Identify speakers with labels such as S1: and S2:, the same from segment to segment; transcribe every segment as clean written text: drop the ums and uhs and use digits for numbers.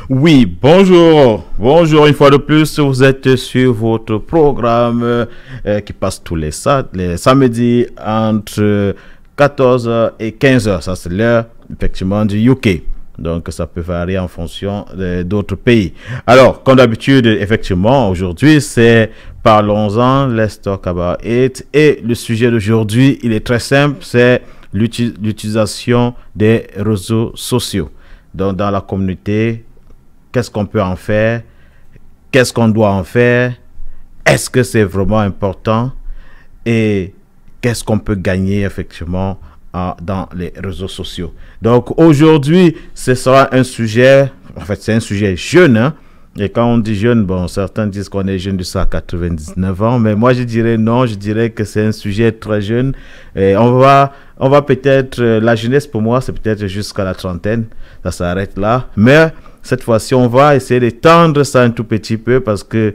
S1: Oui, bonjour. Bonjour une fois de plus. Vous êtes sur votre programme qui passe tous les samedis entre 14h et 15h. Ça, c'est l'heure effectivement du UK. Donc, ça peut varier en fonction d'autres pays. Alors, comme d'habitude, effectivement, aujourd'hui, c'est Parlons-en, let's talk about it. Et le sujet d'aujourd'hui, il est très simple, c'est l'utilisation des réseaux sociaux. Donc, dans la communauté, qu'est-ce qu'on peut en faire? Qu'est-ce qu'on doit en faire? Est-ce que c'est vraiment important? Et qu'est-ce qu'on peut gagner effectivement dans les réseaux sociaux? Donc aujourd'hui, ce sera un sujet, en fait c'est un sujet jeune, hein? Et quand on dit jeune, bon, certains disent qu'on est jeune de ça à 99 ans, mais moi je dirais non, je dirais que c'est un sujet très jeune. Et on va peut-être, la jeunesse pour moi, c'est peut-être jusqu'à la trentaine, ça s'arrête là. Mais cette fois-ci, on va essayer d'étendre ça un tout petit peu parce que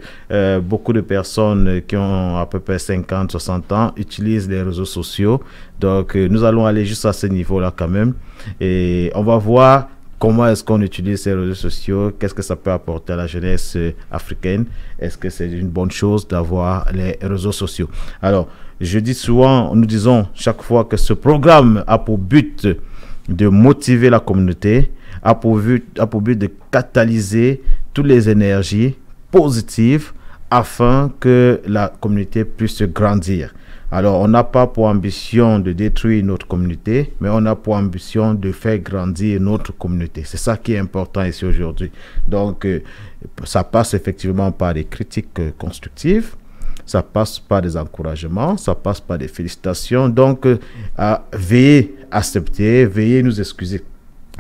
S1: beaucoup de personnes qui ont à peu près 50, 60 ans utilisent les réseaux sociaux. Donc, nous allons aller juste à ce niveau-là quand même. Et on va voir comment est-ce qu'on utilise ces réseaux sociaux, qu'est-ce que ça peut apporter à la jeunesse africaine. Est-ce que c'est une bonne chose d'avoir les réseaux sociaux? Alors, je dis souvent, nous disons chaque fois que ce programme a pour but de motiver la communauté, a pour but de catalyser toutes les énergies positives afin que la communauté puisse grandir. Alors, on n'a pas pour ambition de détruire notre communauté, mais on a pour ambition de faire grandir notre communauté. C'est ça qui est important ici aujourd'hui. Donc, ça passe effectivement par des critiques constructives, ça passe par des encouragements, ça passe par des félicitations. Donc, veuillez accepter, veuillez nous excuser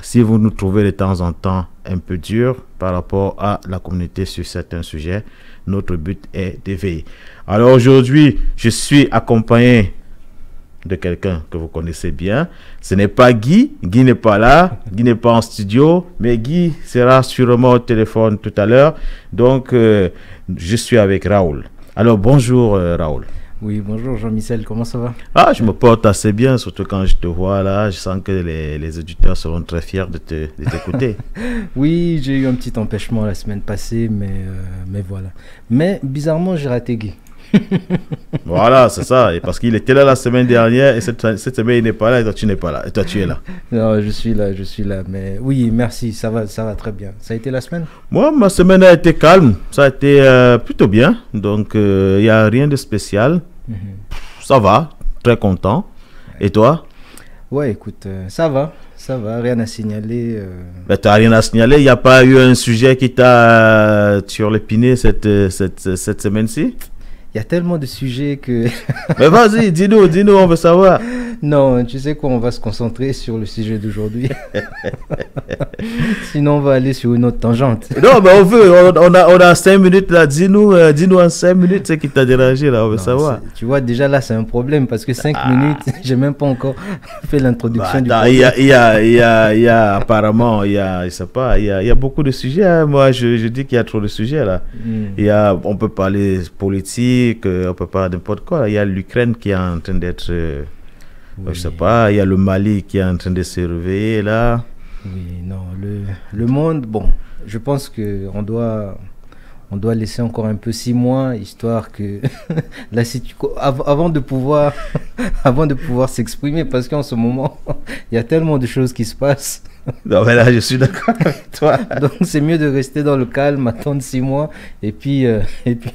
S1: si vous nous trouvez de temps en temps un peu dur par rapport à la communauté sur certains sujets. Notre but est d'éveiller. Alors aujourd'hui, je suis accompagné de quelqu'un que vous connaissez bien. Ce n'est pas Guy. Guy n'est pas là. Guy n'est pas en studio. Mais Guy sera sûrement au téléphone tout à l'heure. Donc, je suis avec Raoul. Alors, bonjour Raoul.
S2: Oui, bonjour Jean-Michel, comment ça va?
S1: Ah, je me porte assez bien, surtout quand je te vois là. Je sens que les auditeurs seront très fiers de t'écouter.
S2: Oui, j'ai eu un petit empêchement la semaine passée, mais voilà. Mais bizarrement, j'ai raté Guy.
S1: Voilà, c'est ça. Et parce qu'il était là la semaine dernière et cette semaine il n'est pas là et toi tu n'es pas là. Et toi tu es là.
S2: Non, je suis là. Mais oui, merci, ça va très bien. Ça a été la semaine?
S1: Moi, ma semaine a été calme. Ça a été plutôt bien. Donc, il n'y a rien de spécial. Ça va, très content. Et toi?
S2: Ouais, écoute, ça va, rien à signaler.
S1: Ben, tu n'as rien à signaler. Il n'y a pas eu un sujet qui t'a surlépiné cette semaine-ci?
S2: Il y a tellement de sujets que...
S1: Mais vas-y, dis-nous, on veut savoir.
S2: Non, tu sais quoi, on va se concentrer sur le sujet d'aujourd'hui. Sinon, on va aller sur une autre tangente.
S1: Non, mais on a 5 minutes là. Dis-nous en 5 minutes ce qui t'a dérangé là, on veut savoir.
S2: Tu vois, déjà là, c'est un problème parce que 5 minutes, j'ai même pas encore fait l'introduction du
S1: problème. Il y a apparemment, je sais pas, il y a beaucoup de sujets. Hein. Moi, je dis qu'il y a trop de sujets là. On peut parler politique, on peut parler n'importe quoi. Il y a l'Ukraine qui est en train d'être... Oui. Je sais pas, il y a le Mali qui est en train de se réveiller là.
S2: Oui, non, le monde, bon, je pense qu'on doit laisser encore un peu 6 mois, histoire que la situation, avant de pouvoir s'exprimer, parce qu'en ce moment, il y a tellement de choses qui se passent.
S1: Non, mais là, je suis d'accord avec toi.
S2: Donc, c'est mieux de rester dans le calme, attendre 6 mois, et puis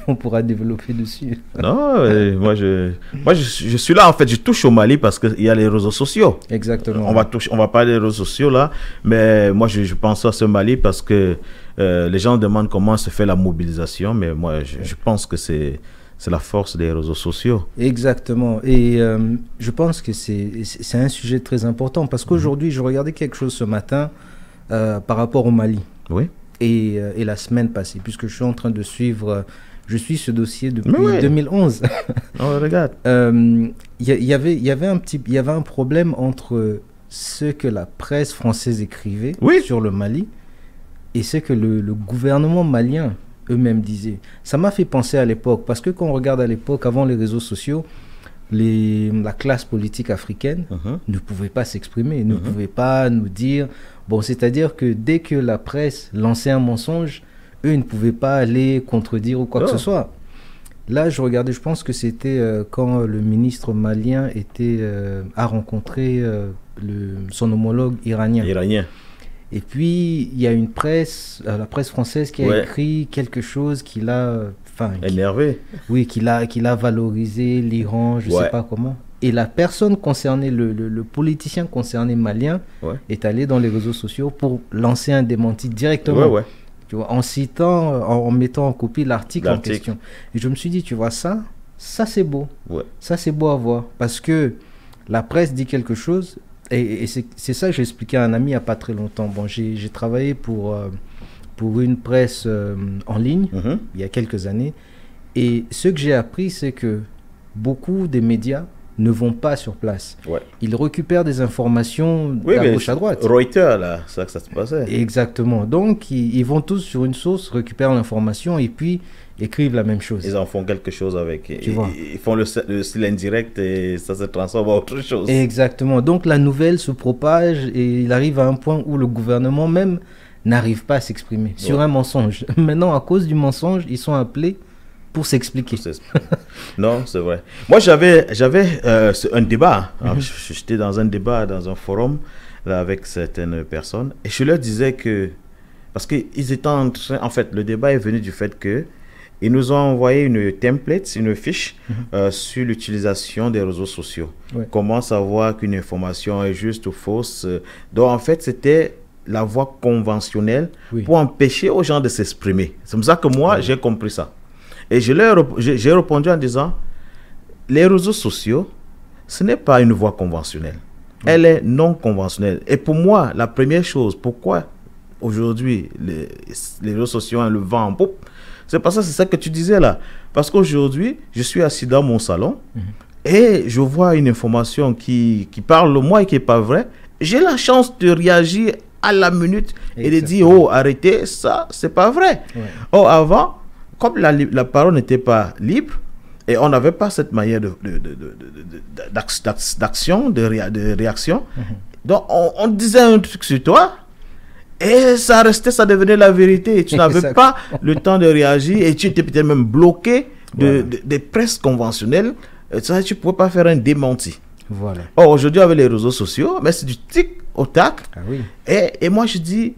S2: on pourra développer dessus.
S1: Non, moi, je suis là, en fait, je touche au Mali parce qu'il y a les réseaux sociaux.
S2: Exactement.
S1: On va parler des réseaux sociaux, là, mais moi, je pense à ce Mali parce que les gens demandent comment se fait la mobilisation, mais moi, je pense que c'est la force des réseaux sociaux.
S2: Exactement. Et je pense que c'est un sujet très important parce qu'aujourd'hui, je regardais quelque chose ce matin par rapport au Mali.
S1: Oui.
S2: Et la semaine passée, puisque je suis en train de suivre, je suis ce dossier depuis 2011.
S1: Oh, regarde.
S2: Il y avait un problème entre ce que la presse française écrivait sur le Mali et ce que le gouvernement malien eux-mêmes disaient. Ça m'a fait penser à l'époque, parce que quand on regarde à l'époque, avant les réseaux sociaux, la classe politique africaine ne pouvait pas s'exprimer, ne pouvait pas nous dire... Bon, c'est-à-dire que dès que la presse lançait un mensonge, eux, ils ne pouvaient pas aller contredire ou quoi que ce soit. Là, je regardais, je pense que c'était quand le ministre malien a rencontré son homologue iranien. Et puis, il y a une presse, la presse française qui a écrit quelque chose qui l'a...
S1: énervé.
S2: Oui, qui l'a valorisé, l'Iran, je ne sais pas comment. Et la personne concernée, le politicien concerné malien, est allé dans les réseaux sociaux pour lancer un démenti directement. Tu vois, en mettant en copie l'article en question. Et je me suis dit, tu vois, ça c'est beau. Ça, c'est beau à voir. Parce que la presse dit quelque chose, et c'est ça que j'ai expliqué à un ami il n'y a pas très longtemps. Bon, j'ai travaillé pour une presse en ligne, il y a quelques années. Et ce que j'ai appris, c'est que beaucoup des médias ne vont pas sur place. Ils récupèrent des informations à gauche à droite.
S1: Reuters, là, c'est ça que ça se passait.
S2: Exactement. Donc, ils vont tous sur une source, récupèrent l'information et puis écrivent la même chose.
S1: Ils en font quelque chose avec. Ils font le style indirect et ça se transforme en autre chose.
S2: Exactement. Donc, la nouvelle se propage et il arrive à un point où le gouvernement même n'arrive pas à s'exprimer sur un mensonge. Maintenant, à cause du mensonge, ils sont appelés pour s'expliquer.
S1: Non, c'est vrai. Moi, j'avais un débat. J'étais dans un débat, dans un forum là, avec certaines personnes. Et je leur disais que... Parce qu'ils étaient en train... En fait, le débat est venu du fait que ils nous ont envoyé une template, une fiche sur l'utilisation des réseaux sociaux. Comment savoir qu'une information est juste ou fausse. Donc, en fait, c'était la voie conventionnelle pour empêcher aux gens de s'exprimer. C'est comme ça que moi, j'ai compris ça. Et j'ai répondu en disant, les réseaux sociaux, ce n'est pas une voie conventionnelle. Elle est non conventionnelle. Et pour moi, la première chose, pourquoi aujourd'hui les réseaux sociaux ont le vent en poupe, c'est parce que c'est ça que tu disais là. Parce qu'aujourd'hui, je suis assis dans mon salon et je vois une information qui parle de moi et qui n'est pas vraie. J'ai la chance de réagir à la minute et de dire, oh, arrêtez, ça, c'est pas vrai. Oh, avant, comme la parole n'était pas libre et on n'avait pas cette manière d'action, de réaction, donc on disait un truc sur toi et ça devenait la vérité. Et tu n'avais pas le temps de réagir et tu étais peut-être même bloqué des presses conventionnelles. Tu ne pouvais pas faire un démenti. Or, aujourd'hui, avec les réseaux sociaux, mais c'est du tic au tac. Et moi, je dis...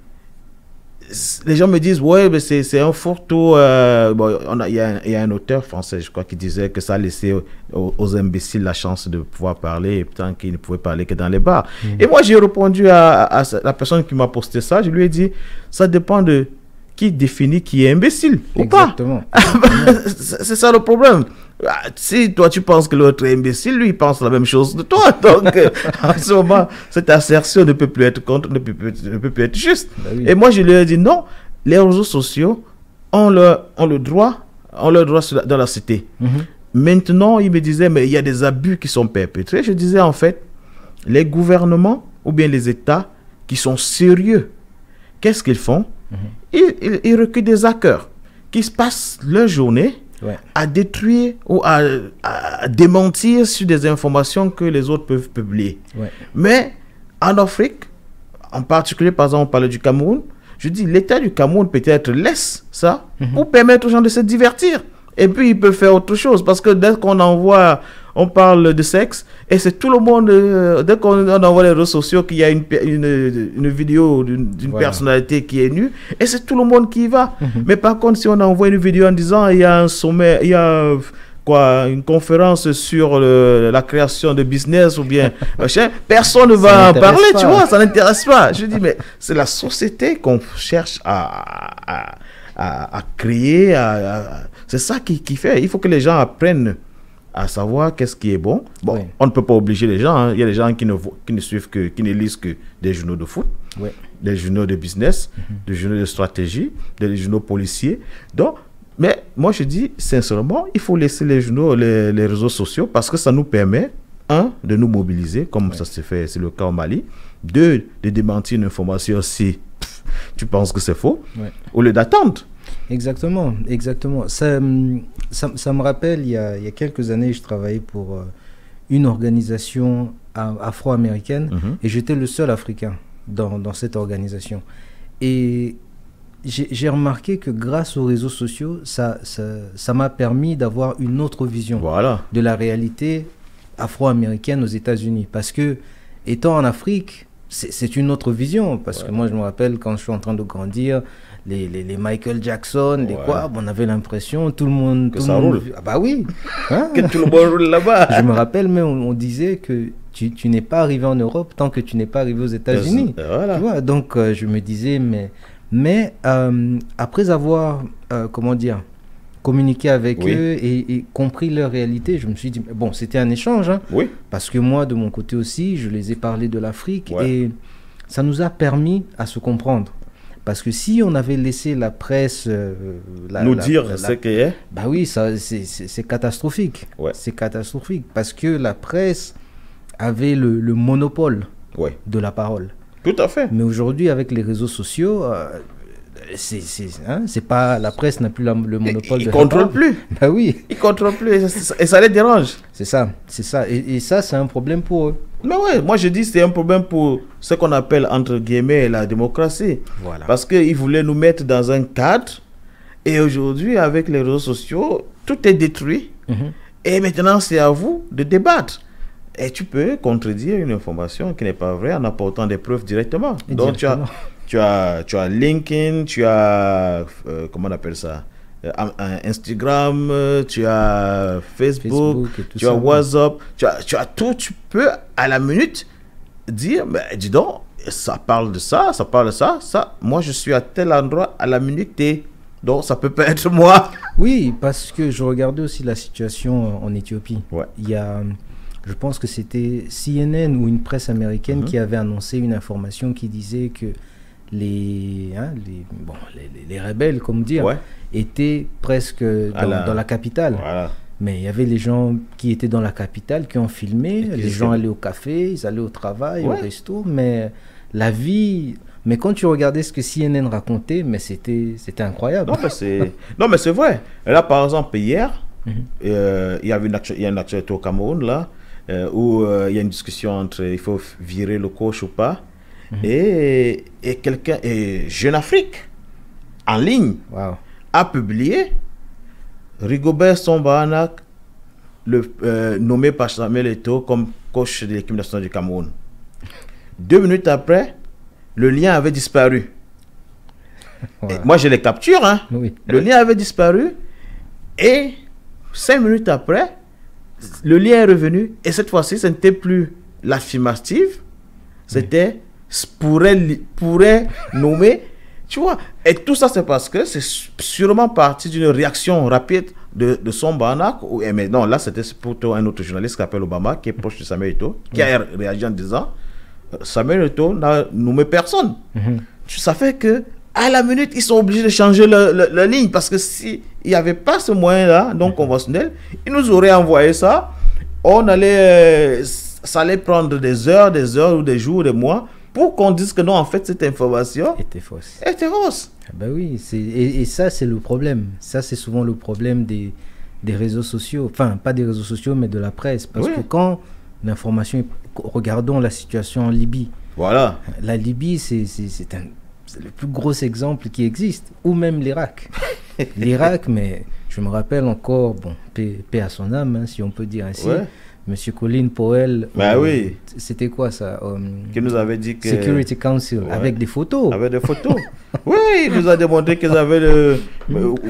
S1: Les gens me disent, ouais, mais c'est un photo. Il y a un auteur français, je crois, qui disait que ça laissait aux imbéciles la chance de pouvoir parler, et tant qu'ils ne pouvaient parler que dans les bars. Et moi, j'ai répondu à la personne qui m'a posté ça. Je lui ai dit, ça dépend de qui définit qui est imbécile ou pas. C'est ça le problème. Si toi tu penses que l'autre est imbécile, lui il pense la même chose de toi. Donc en ce moment, cette assertion ne peut plus être ne peut plus être juste. Et moi je lui ai dit non, les réseaux sociaux ont le droit dans la cité. Maintenant, il me disait mais il y a des abus qui sont perpétrés. Je disais en fait, les gouvernements ou bien les États qui sont sérieux, qu'est-ce qu'ils font? Ils recrutent des hackers qui se passent leur journée à détruire ou à démentir sur des informations que les autres peuvent publier. Mais en Afrique, en particulier, par exemple, on parlait du Cameroun, je dis, l'État du Cameroun peut-être laisse ça pour permettre aux gens de se divertir. Et puis, ils peuvent faire autre chose. Parce que dès qu'on envoie, on parle de sexe, et c'est tout le monde, dès qu'on envoie les réseaux sociaux, qu'il y a une vidéo d'une personnalité qui est nue, et c'est tout le monde qui y va. Mais par contre, si on envoie une vidéo en disant, il y a un sommet, il y a une conférence sur la création de business, ou bien, personne ne va en parler, tu vois, ça n'intéresse pas. Je dis, mais c'est la société qu'on cherche à créer, c'est ça qui fait. Il faut que les gens apprennent à savoir qu'est-ce qui est bon. Bon, on ne peut pas obliger les gens. Il y a des gens qui ne suivent qui ne lisent que des journaux de foot, des journaux de business, des journaux de stratégie, des journaux policiers. Donc, mais moi je dis sincèrement, il faut laisser les journaux, les réseaux sociaux, parce que ça nous permet, de nous mobiliser, comme ça se fait, c'est le cas au Mali, de démentir une information si tu penses que c'est faux, au lieu d'attendre.
S2: Exactement. Ça me rappelle, il y a quelques années, je travaillais pour une organisation afro-américaine et j'étais le seul Africain dans cette organisation. Et j'ai remarqué que grâce aux réseaux sociaux, ça m'a permis d'avoir une autre vision de la réalité afro-américaine aux États-Unis. Parce que, étant en Afrique, c'est une autre vision. Parce que moi, je me rappelle quand je suis en train de grandir, les Michael Jackson, les quoi, on avait l'impression, tout le monde...
S1: Que ça roule.
S2: Ah bah oui. Hein?
S1: Que tout le monde roule là-bas.
S2: Je me rappelle, mais on disait que tu n'es pas arrivé en Europe tant que tu n'es pas arrivé aux États-Unis.
S1: Voilà.
S2: Tu vois, donc, je me disais, mais après avoir, communiqué avec eux et compris leur réalité, je me suis dit, bon, c'était un échange, hein, parce que moi, de mon côté aussi, je les ai parlé de l'Afrique et ça nous a permis à se comprendre. Parce que si on avait laissé la presse
S1: nous dire ce qu'il y a,
S2: bah oui, c'est catastrophique. C'est catastrophique parce que la presse avait le monopole de la parole.
S1: Tout à fait.
S2: Mais aujourd'hui, avec les réseaux sociaux, c'est pas, la presse n'a plus le monopole de la parole.
S1: Ils ne contrôlent plus.
S2: Bah oui.
S1: Ils ne contrôlent plus et ça les dérange.
S2: C'est ça. Et ça, c'est un problème pour eux.
S1: Mais ouais, moi je dis c'est un problème pour ce qu'on appelle entre guillemets la démocratie.
S2: Voilà.
S1: Parce qu'ils voulaient nous mettre dans un cadre et aujourd'hui, avec les réseaux sociaux, tout est détruit. Et maintenant, c'est à vous de débattre. Et tu peux contredire une information qui n'est pas vraie en apportant des preuves directement. Donc, tu as LinkedIn, tu as, comment on appelle ça, Instagram, tu as Facebook tu as WhatsApp, tu as tout. Tu peux, à la minute, dire, mais dis donc, ça parle de ça, ça parle de ça, ça. Moi, je suis à tel endroit, à la minute, donc ça peut pas être moi.
S2: Oui, parce que je regardais aussi la situation en Éthiopie. Il y a... Je pense que c'était CNN ou une presse américaine qui avait annoncé une information qui disait que les rebelles, comme dire, étaient presque dans la capitale. Mais il y avait les gens qui étaient dans la capitale, qui ont filmé, les gens allaient au café, ils allaient au travail, au resto, mais la vie... Mais quand tu regardais ce que CNN racontait, mais c'était incroyable.
S1: Non, mais c'est vrai. Là, par exemple, hier, il y a une actualité au Cameroun, là, où il y a une discussion entre il faut virer le coach ou pas. Et quelqu'un, Jeune Afrique, en ligne, a publié Rigobert Song-Bahanak, nommé par Samuel Eto'o comme coach de l'équipe nationale du Cameroun. 2 minutes après, le lien avait disparu. Et moi, je les capture. Hein. Le lien avait disparu. Et 5 minutes après, le lien est revenu. Et cette fois-ci, ce n'était plus l'affirmative. C'était pourrait nommer. Tu vois. Et tout ça, c'est parce que c'est sûrement parti d'une réaction rapide de Song-Bahanak. Mais non, là, c'était plutôt un autre journaliste qui s'appelle Obama, qui est proche de Samuel Eto'o, qui a réagi en disant Samuel Eto'o n'a nommé personne. Ça fait que à la minute, ils sont obligés de changer la ligne parce que s'il n'y avait pas ce moyen-là, donc conventionnel, ils nous auraient envoyé ça. Ça allait prendre des heures ou des jours, des mois pour qu'on dise que non, en fait, cette information
S2: était fausse. Ben oui, et ça, c'est le problème. Ça, c'est souvent le problème des réseaux sociaux. Enfin, pas des réseaux sociaux, mais de la presse. Parce que quand l'information est... Regardons la situation en Libye. La Libye, c'est le plus gros exemple qui existe. Ou même l'Irak. L'Irak, mais je me rappelle encore, bon, paix à son âme, hein, si on peut dire ainsi. Monsieur Colin Powell, c'était quoi ça
S1: qui nous avait dit que...
S2: Security Council, avec des photos.
S1: Avec des photos. Oui, il nous a démontré qu'ils avaient le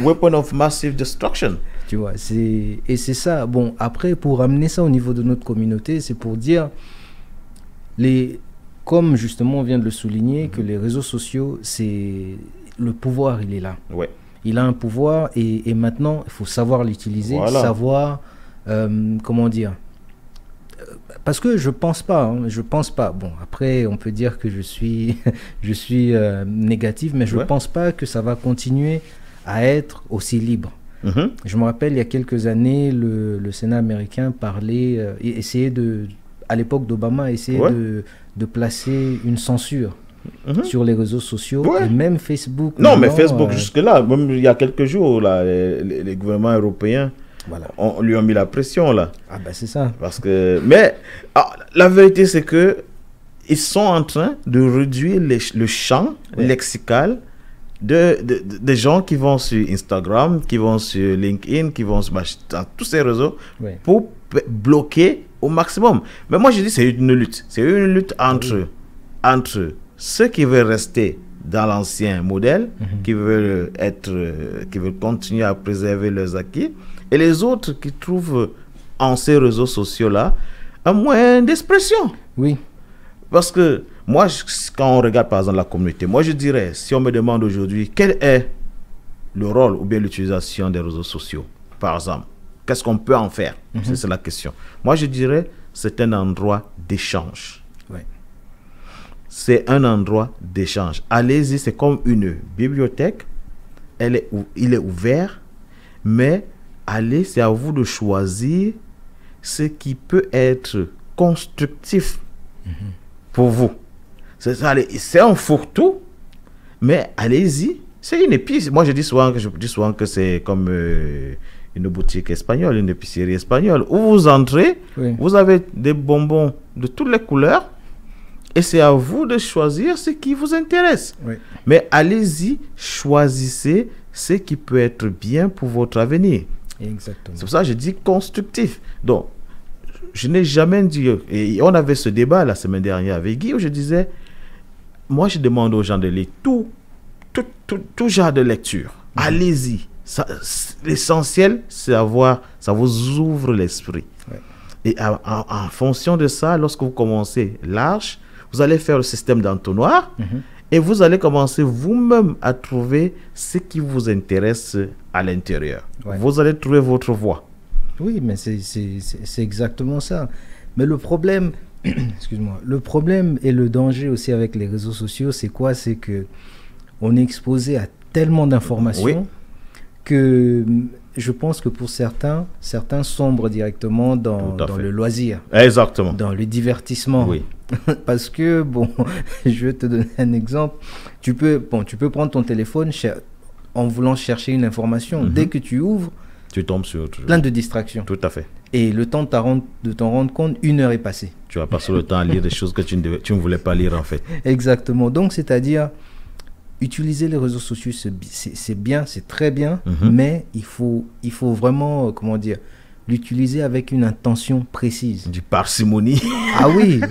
S1: weapon of massive destruction.
S2: Tu vois, et c'est ça. Bon, après, pour amener ça au niveau de notre communauté, c'est pour dire, comme justement on vient de le souligner, que les réseaux sociaux, c'est le pouvoir, il est là. Il a un pouvoir et maintenant, il faut savoir l'utiliser, savoir, comment dire, parce que je pense pas. Bon, après, on peut dire que je suis négatif, mais je pense pas que ça va continuer à être aussi libre. Je me rappelle, il y a quelques années, le Sénat américain parlait, essayait à l'époque d'Obama, essayait de placer une censure sur les réseaux sociaux, et même Facebook.
S1: Non, mais Facebook, jusque-là, même il y a quelques jours, là, les gouvernements européens
S2: Voilà.
S1: On lui a mis la pression là.
S2: Ah ben c'est ça.
S1: Parce que, mais la vérité, c'est que ils sont en train de réduire le champ lexical des gens qui vont sur Instagram, qui vont sur LinkedIn, qui vont dans tous ces réseaux pour bloquer au maximum. Mais moi, je dis c'est une lutte. C'est une lutte entre ceux qui veulent rester dans l'ancien modèle, qui veulent continuer à préserver leurs acquis, et les autres qui trouvent en ces réseaux sociaux-là un moyen d'expression.
S2: Oui.
S1: Parce que moi, quand on regarde par exemple la communauté, moi je dirais, si on me demande aujourd'hui quel est le rôle ou bien l'utilisation des réseaux sociaux, par exemple, qu'est-ce qu'on peut en faire? C'est la question. Moi je dirais, c'est un endroit d'échange.
S2: Ouais.
S1: C'est un endroit d'échange. Allez-y, c'est comme une bibliothèque. Il est ouvert, mais allez, c'est à vous de choisir ce qui peut être constructif pour vous. C'est un fourre-tout, mais allez-y. C'est une épice. Moi, je dis souvent que c'est comme une boutique espagnole, une épicerie espagnole, où vous entrez, vous avez des bonbons de toutes les couleurs, et c'est à vous de choisir ce qui vous intéresse. Mais allez-y, choisissez ce qui peut être bien pour votre avenir.
S2: Exactement.
S1: C'est pour ça que je dis constructif. Donc, je n'ai jamais dit, et on avait ce débat la semaine dernière avec Guy, où je disais, moi je demande aux gens de lire tout genre de lecture. Allez-y. L'essentiel, c'est ça vous ouvre l'esprit. Et en fonction de ça, lorsque vous commencez large, vous allez faire le système d'entonnoir et vous allez commencer vous-même à trouver ce qui vous intéresse à l'intérieur. Vous allez trouver votre voie.
S2: Oui, mais c'est exactement ça. Mais le problème, excuse-moi, le problème et le danger aussi avec les réseaux sociaux, c'est quoi? C'est que on est exposé à tellement d'informations que je pense que pour certains sombrent directement dans le loisir.
S1: Exactement.
S2: Dans le divertissement.
S1: Oui.
S2: Parce que, bon, je vais te donner un exemple. Tu peux prendre ton téléphone en voulant chercher une information. Dès que tu ouvres,
S1: tu tombes sur
S2: plein de distractions.
S1: Tout à fait.
S2: Et le temps de t'en rendre compte, 1 heure est passée.
S1: Tu vas passer le temps à lire des choses que tu ne voulais pas lire en fait.
S2: Exactement. Donc, c'est-à-dire, utiliser les réseaux sociaux, c'est bien, c'est très bien, mais il faut vraiment, comment dire, l'utiliser avec une intention précise.
S1: Du parcimonie.
S2: Ah oui,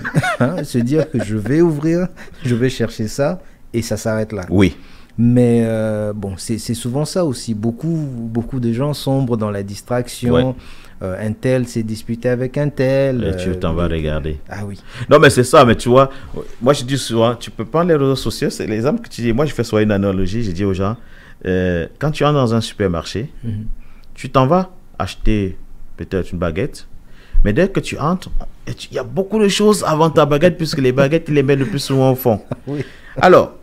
S2: se dire que je vais ouvrir, je vais chercher ça, et ça s'arrête là.
S1: Oui.
S2: Mais bon, c'est souvent ça aussi. Beaucoup de gens sombrent dans la distraction. Un tel s'est disputé avec un tel.
S1: Et tu t'en vas regarder.
S2: Ah oui.
S1: Non, mais c'est ça. Mais tu vois, moi je dis souvent, tu peux prendre les réseaux sociaux. C'est l'exemple que tu dis. Moi, je fais souvent une analogie. Je dis aux gens, quand tu entres dans un supermarché, tu t'en vas acheter peut-être une baguette. Mais dès que tu entres, il y a beaucoup de choses avant ta baguette, puisque les baguettes, ils les mettent le plus souvent au fond.
S2: Oui.
S1: Alors,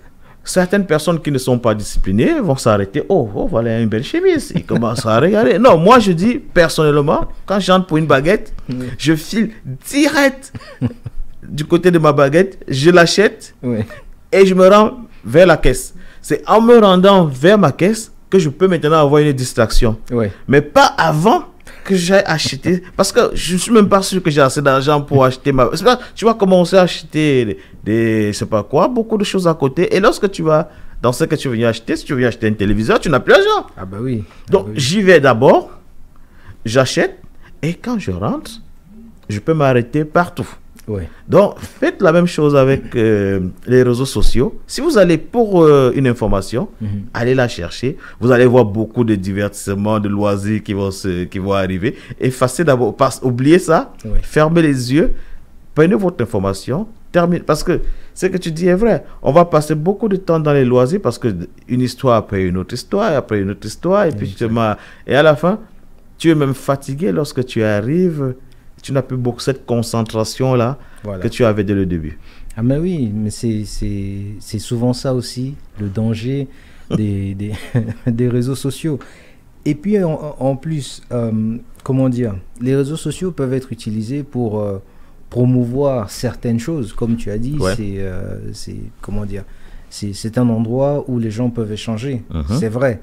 S1: certaines personnes qui ne sont pas disciplinées vont s'arrêter. Oh, voilà une belle chemise. Ils commencent à regarder. Non, moi je dis personnellement, quand j'entre pour une baguette, je file direct du côté de ma baguette, je l'achète et je me rends vers la caisse. C'est en me rendant vers ma caisse que je peux maintenant avoir une distraction. Mais pas avant que j'ai acheté, parce que je ne suis même pas sûr que j'ai assez d'argent pour acheter tu vas commencer à acheter je sais pas quoi, beaucoup de choses à côté, et lorsque tu vas dans ce que tu viens acheter, si tu viens acheter un téléviseur, tu n'as plus d'argent.
S2: Ah bah oui.
S1: Donc j'y vais d'abord, j'achète, et quand je rentre, je peux m'arrêter partout. Donc faites la même chose avec les réseaux sociaux. Si vous allez pour une information, allez la chercher. Vous allez voir beaucoup de divertissements, de loisirs qui vont arriver. Effacez d'abord, oubliez ça, fermez les yeux, prenez votre information, terminez. Parce que ce que tu dis est vrai. On va passer beaucoup de temps dans les loisirs parce que une histoire après une autre histoire, après une autre histoire, et puis et à la fin, tu es même fatigué lorsque tu arrives. Tu n'as plus beaucoup cette concentration-là que tu avais dès le début.
S2: Ah mais oui, mais c'est souvent ça aussi, le danger des réseaux sociaux. Et puis en plus, comment dire, les réseaux sociaux peuvent être utilisés pour promouvoir certaines choses. Comme tu as dit, c'est comment dire, c'est un endroit où les gens peuvent échanger. C'est vrai.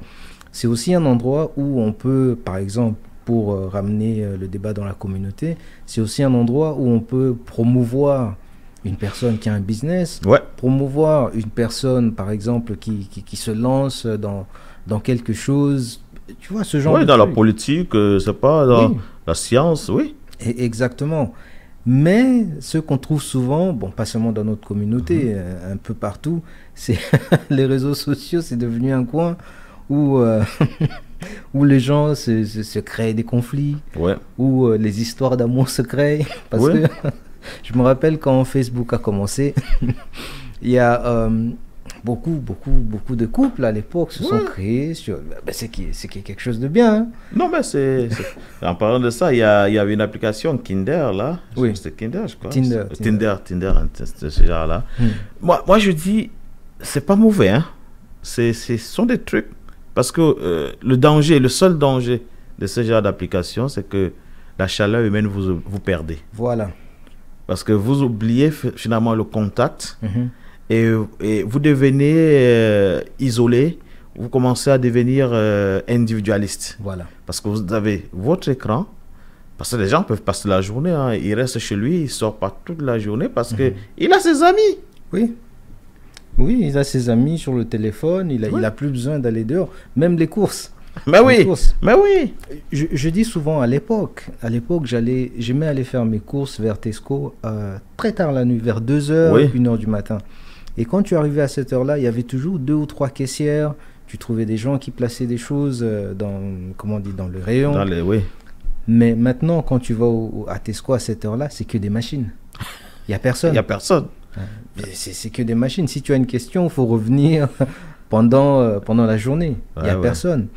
S2: C'est aussi un endroit où on peut, par exemple, pour ramener le débat dans la communauté, c'est aussi un endroit où on peut promouvoir une personne qui a un business,
S1: Ouais.
S2: promouvoir une personne, par exemple, qui se lance dans quelque chose, tu vois, ce genre
S1: Oui,
S2: de
S1: dans la
S2: truc.
S1: politique, c'est pas dans
S2: Oui.
S1: la science, oui.
S2: Exactement. Mais ce qu'on trouve souvent, bon, pas seulement dans notre communauté, un peu partout, c'est les réseaux sociaux, c'est devenu un coin où, où les gens se créent des conflits,
S1: Ouais.
S2: où les histoires d'amour se créent. Parce
S1: Ouais.
S2: que je me rappelle quand Facebook a commencé, il y a beaucoup de couples à l'époque se sont créés. Ben, c'est quelque chose de bien. Hein.
S1: Non, mais en parlant de ça, il y avait une application Kinder, là.
S2: Oui.
S1: C'est Kinder, je crois.
S2: Tinder.
S1: Tinder, c'est ce genre-là. Moi, je dis, c'est pas mauvais, hein. Ce sont des trucs. Parce que le seul danger de ce genre d'application, c'est que la chaleur humaine, vous perdez.
S2: Voilà.
S1: Parce que vous oubliez finalement le contact
S2: Mhm.
S1: et vous devenez isolé, vous commencez à devenir individualiste.
S2: Voilà.
S1: Parce que vous avez votre écran, parce que les gens peuvent passer la journée, hein, ils restent chez lui, ils ne sortent pas toute la journée parce qu'il a ses amis.
S2: Oui. Oui, il a ses amis sur le téléphone, il a plus besoin d'aller dehors, même les courses.
S1: Mais
S2: Les
S1: oui,
S2: courses.
S1: mais oui.
S2: Je dis souvent à l'époque, j'aimais aller faire mes courses vers Tesco très tard la nuit, vers 2h,
S1: Oui.
S2: 1h du matin. Et quand tu arrivais à cette heure-là, il y avait toujours 2 ou 3 caissières, tu trouvais des gens qui plaçaient des choses dans le rayon.
S1: Oui.
S2: Mais maintenant, quand tu vas à Tesco à cette heure-là, c'est que des machines. Il n'y a personne.
S1: Il n'y a personne.
S2: C'est que des machines. Si tu as une question, il faut revenir pendant la journée. Il n'y a personne.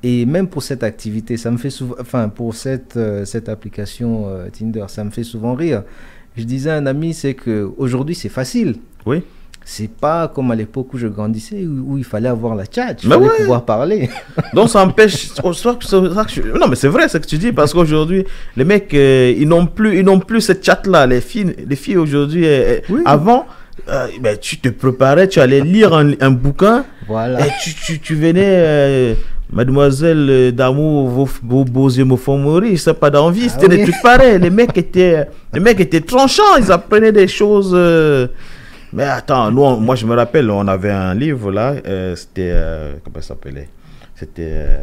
S2: Et même pour cette activité, ça me fait souvent, enfin pour cette application Tinder, ça me fait souvent rire. Je disais à un ami, c'est que aujourd'hui c'est facile.
S1: Oui.
S2: C'est pas comme à l'époque où je grandissais, où il fallait avoir la tchatch, il
S1: Mais
S2: fallait
S1: ouais.
S2: pouvoir parler.
S1: Donc ça empêche. Non, mais c'est vrai ce que tu dis parce qu'aujourd'hui, les mecs, ils n'ont plus cette chat-là. Les filles aujourd'hui,
S2: Oui.
S1: avant, ben, tu te préparais, tu allais lire un bouquin.
S2: Voilà.
S1: Et tu venais, mademoiselle d'amour, vos beaux yeux me font mourir, c'est pas d'envie, c'était des trucs pareils. Les mecs étaient tranchants, ils apprenaient des choses. Mais attends, moi je me rappelle, on avait un livre là, c'était, comment ça s'appelait? C'était,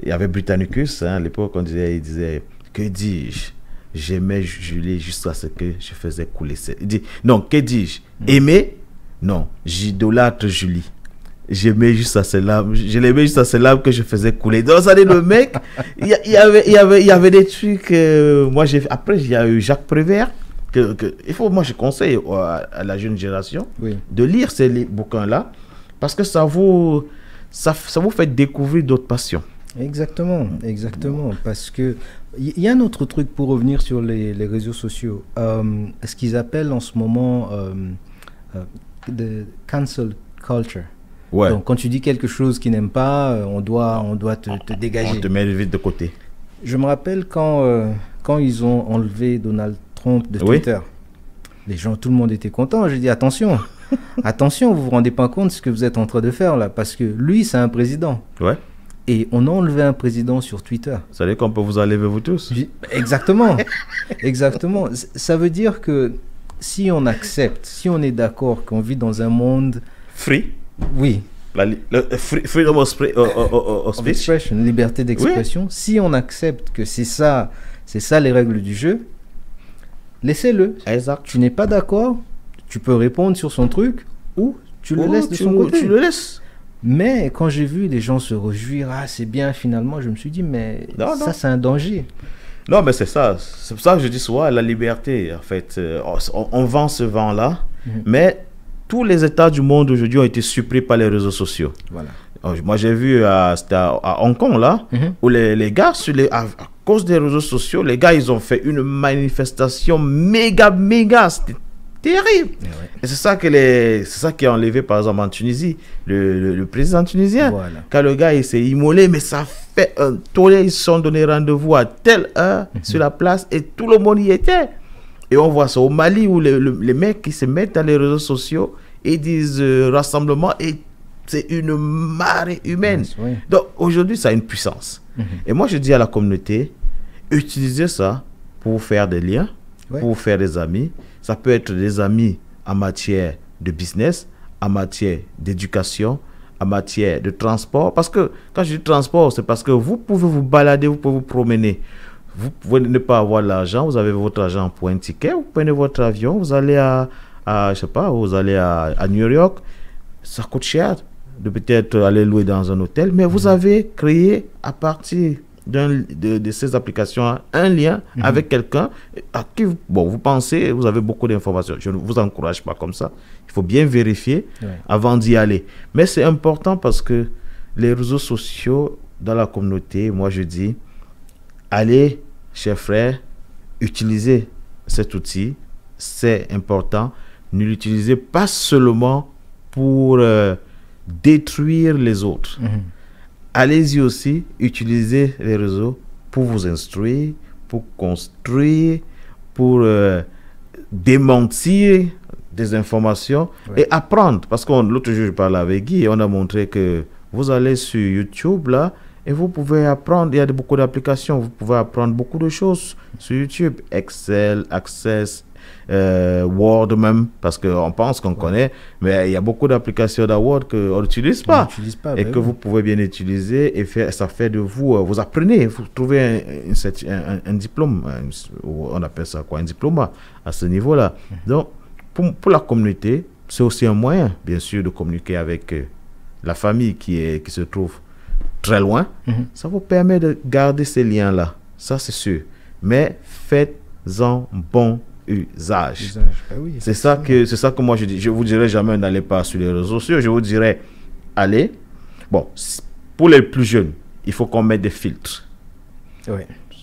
S1: il y avait Britannicus, hein, à l'époque, il disait, que dis-je? J'aimais Julie jusqu'à ce que je faisais couler. Il dit, non, que dis-je? Aimer? Non, j'idolâtre Julie. J'aimais juste à ses larmes, je l'aimais juste à ses larmes que je faisais couler. Donc, ça dit, le mec, il y avait des trucs, après, il y a eu Jacques Prévert, moi, je conseille à la jeune génération de lire ces bouquins-là, parce que ça vous fait découvrir d'autres passions.
S2: Exactement, parce que il y a un autre truc pour revenir sur les réseaux sociaux, ce qu'ils appellent en ce moment de cancel culture.
S1: Ouais.
S2: Donc quand tu dis quelque chose qu'ils n'aiment pas, on doit te dégager.
S1: On te met vite de côté.
S2: Je me rappelle quand ils ont enlevé Donald Trump de Twitter. Les gens, tout le monde était content. J'ai dit attention, attention, vous vous rendez pas compte de ce que vous êtes en train de faire là, parce que lui, c'est un président.
S1: Ouais.
S2: Et on a enlevé un président sur Twitter.
S1: Ça veut dire qu'on peut vous enlever vous tous.
S2: Exactement, exactement. Ça veut dire que si on accepte, si on est d'accord qu'on vit dans un monde
S1: free.
S2: Oui.
S1: Freedom of speech.
S2: Expression, liberté d'expression. Oui. Si on accepte que c'est ça les règles du jeu, laissez-le.
S1: Exact.
S2: Tu n'es pas d'accord, tu peux répondre sur son truc ou tu le laisses de son côté.
S1: Tu le laisses.
S2: Mais quand j'ai vu les gens se réjouir, c'est bien finalement, je me suis dit, mais ça c'est un danger.
S1: Non, mais c'est ça. C'est pour ça que je dis souvent la liberté. En fait, on vend ce vent-là, mais tous les États du monde aujourd'hui ont été supprimés par les réseaux sociaux.
S2: Voilà.
S1: Moi, j'ai vu c'était à Hong Kong, là, où les gars, à cause des réseaux sociaux, les gars, ils ont fait une manifestation méga. C'était terrible. Et c'est ça qui a enlevé, par exemple, en Tunisie, le président tunisien.
S2: Voilà.
S1: Quand le gars, il s'est immolé, mais ça fait un tollé. Ils se sont donné rendez-vous à telle heure sur la place et tout le monde y était. Et on voit ça au Mali où les mecs qui se mettent dans les réseaux sociaux et disent rassemblement et c'est une marée humaine.
S2: Oui.
S1: Donc aujourd'hui, ça a une puissance. Et moi, je dis à la communauté, utilisez ça pour faire des liens, pour faire des amis. Ça peut être des amis en matière de business, en matière d'éducation, en matière de transport. Parce que quand je dis transport, c'est parce que vous pouvez vous balader, vous pouvez vous promener. Vous pouvez ne pas avoir l'argent, vous avez votre argent pour un ticket, vous prenez votre avion, vous allez je sais pas, vous allez à New York. Ça coûte cher de peut-être aller louer dans un hôtel, mais vous avez créé à partir de ces applications un lien avec quelqu'un à qui vous pensez, vous avez beaucoup d'informations. Je ne vous encourage pas comme ça. Il faut bien vérifier avant d'y aller. Mais c'est important parce que les réseaux sociaux dans la communauté, moi je dis, allez, chers frères, utilisez cet outil. C'est important. Ne l'utilisez pas seulement pour détruire les autres. Allez-y aussi, utilisez les réseaux pour vous instruire, pour construire, pour démentir des informations et apprendre. Parce que l'autre jour, je parlais avec Guy et on a montré que vous allez sur YouTube là et vous pouvez apprendre. Il y a beaucoup d'applications. Vous pouvez apprendre beaucoup de choses sur YouTube. Excel, Access, Word même, parce qu'on pense qu'on connaît, mais il y a beaucoup d'applications d'Word qu'on n'utilise pas, et que vous pouvez bien utiliser et faire, ça fait de vous, vous apprenez, vous trouvez un diplôme, on appelle ça quoi, un diplôme à ce niveau-là. Donc, pour la communauté, c'est aussi un moyen, bien sûr, de communiquer avec la famille qui se trouve très loin. Ça vous permet de garder ces liens-là, ça c'est sûr, mais faites-en bon usage. C'est ça que moi je dis. Je vous dirais jamais n'allez pas sur les réseaux sociaux. Je vous dirais allez. Bon, pour les plus jeunes, il faut qu'on mette des filtres.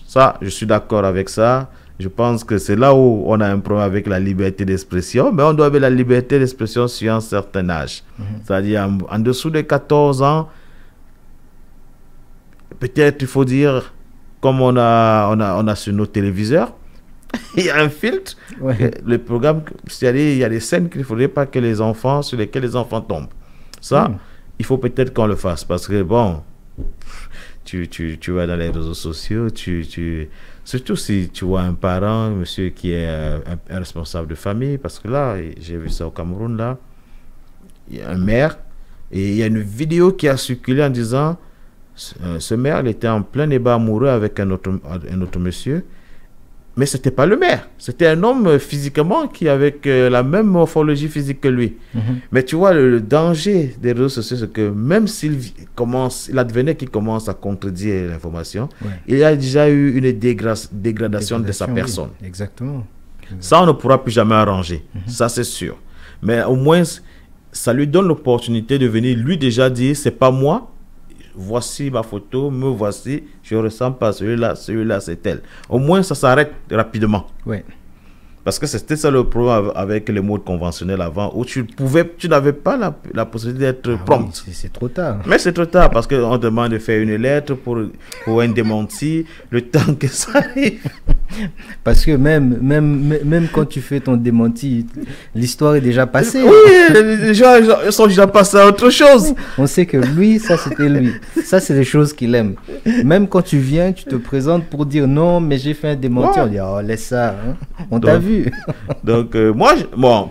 S1: Ça, je suis d'accord avec ça. Je pense que c'est là où on a un problème avec la liberté d'expression, mais on doit avoir la liberté d'expression sur un certain âge. C'est-à-dire en dessous de 14 ans, peut-être il faut dire, comme on a sur nos téléviseurs, il y a un filtre. Le programme, c'est-à-dire il y a des scènes qu'il ne faudrait pas que les enfants, sur lesquelles les enfants tombent. Ça, il faut peut-être qu'on le fasse parce que bon, tu vas dans les réseaux sociaux, surtout si tu vois un parent, monsieur qui est un responsable de famille, parce que là, j'ai vu ça au Cameroun, là, il y a un maire et il y a une vidéo qui a circulé en disant ce maire, il était en plein débat amoureux avec un autre monsieur. Mais ce n'était pas le maire. C'était un homme physiquement qui avait la même morphologie physique que lui. Mais tu vois, le danger des réseaux sociaux, c'est que même s'il advenait qu'il commence à contredire l'information, il y a déjà eu une dégradation de sa personne.
S2: Exactement.
S1: Ça, on ne pourra plus jamais arranger. Ça, c'est sûr. Mais au moins, ça lui donne l'opportunité de venir lui déjà dire, c'est pas moi. Voici ma photo, me voici, je ressemble pas à celui-là c'est elle. Au moins ça s'arrête rapidement. Parce que c'était ça le problème avec les modes conventionnels avant, où tu n'avais pas la possibilité d'être prompt.
S2: C'est trop tard.
S1: Mais c'est trop tard parce qu'on demande de faire une lettre pour un démenti, le temps que ça arrive.
S2: Parce que même quand tu fais ton démenti, l'histoire est déjà passée.
S1: Oui, les gens sont déjà passés à autre chose.
S2: On sait que lui, ça c'était lui. Ça c'est les choses qu'il aime. Même quand tu viens, tu te présentes pour dire non, mais j'ai fait un démenti. On dit oh laisse ça, hein. On t'a vu.
S1: Donc,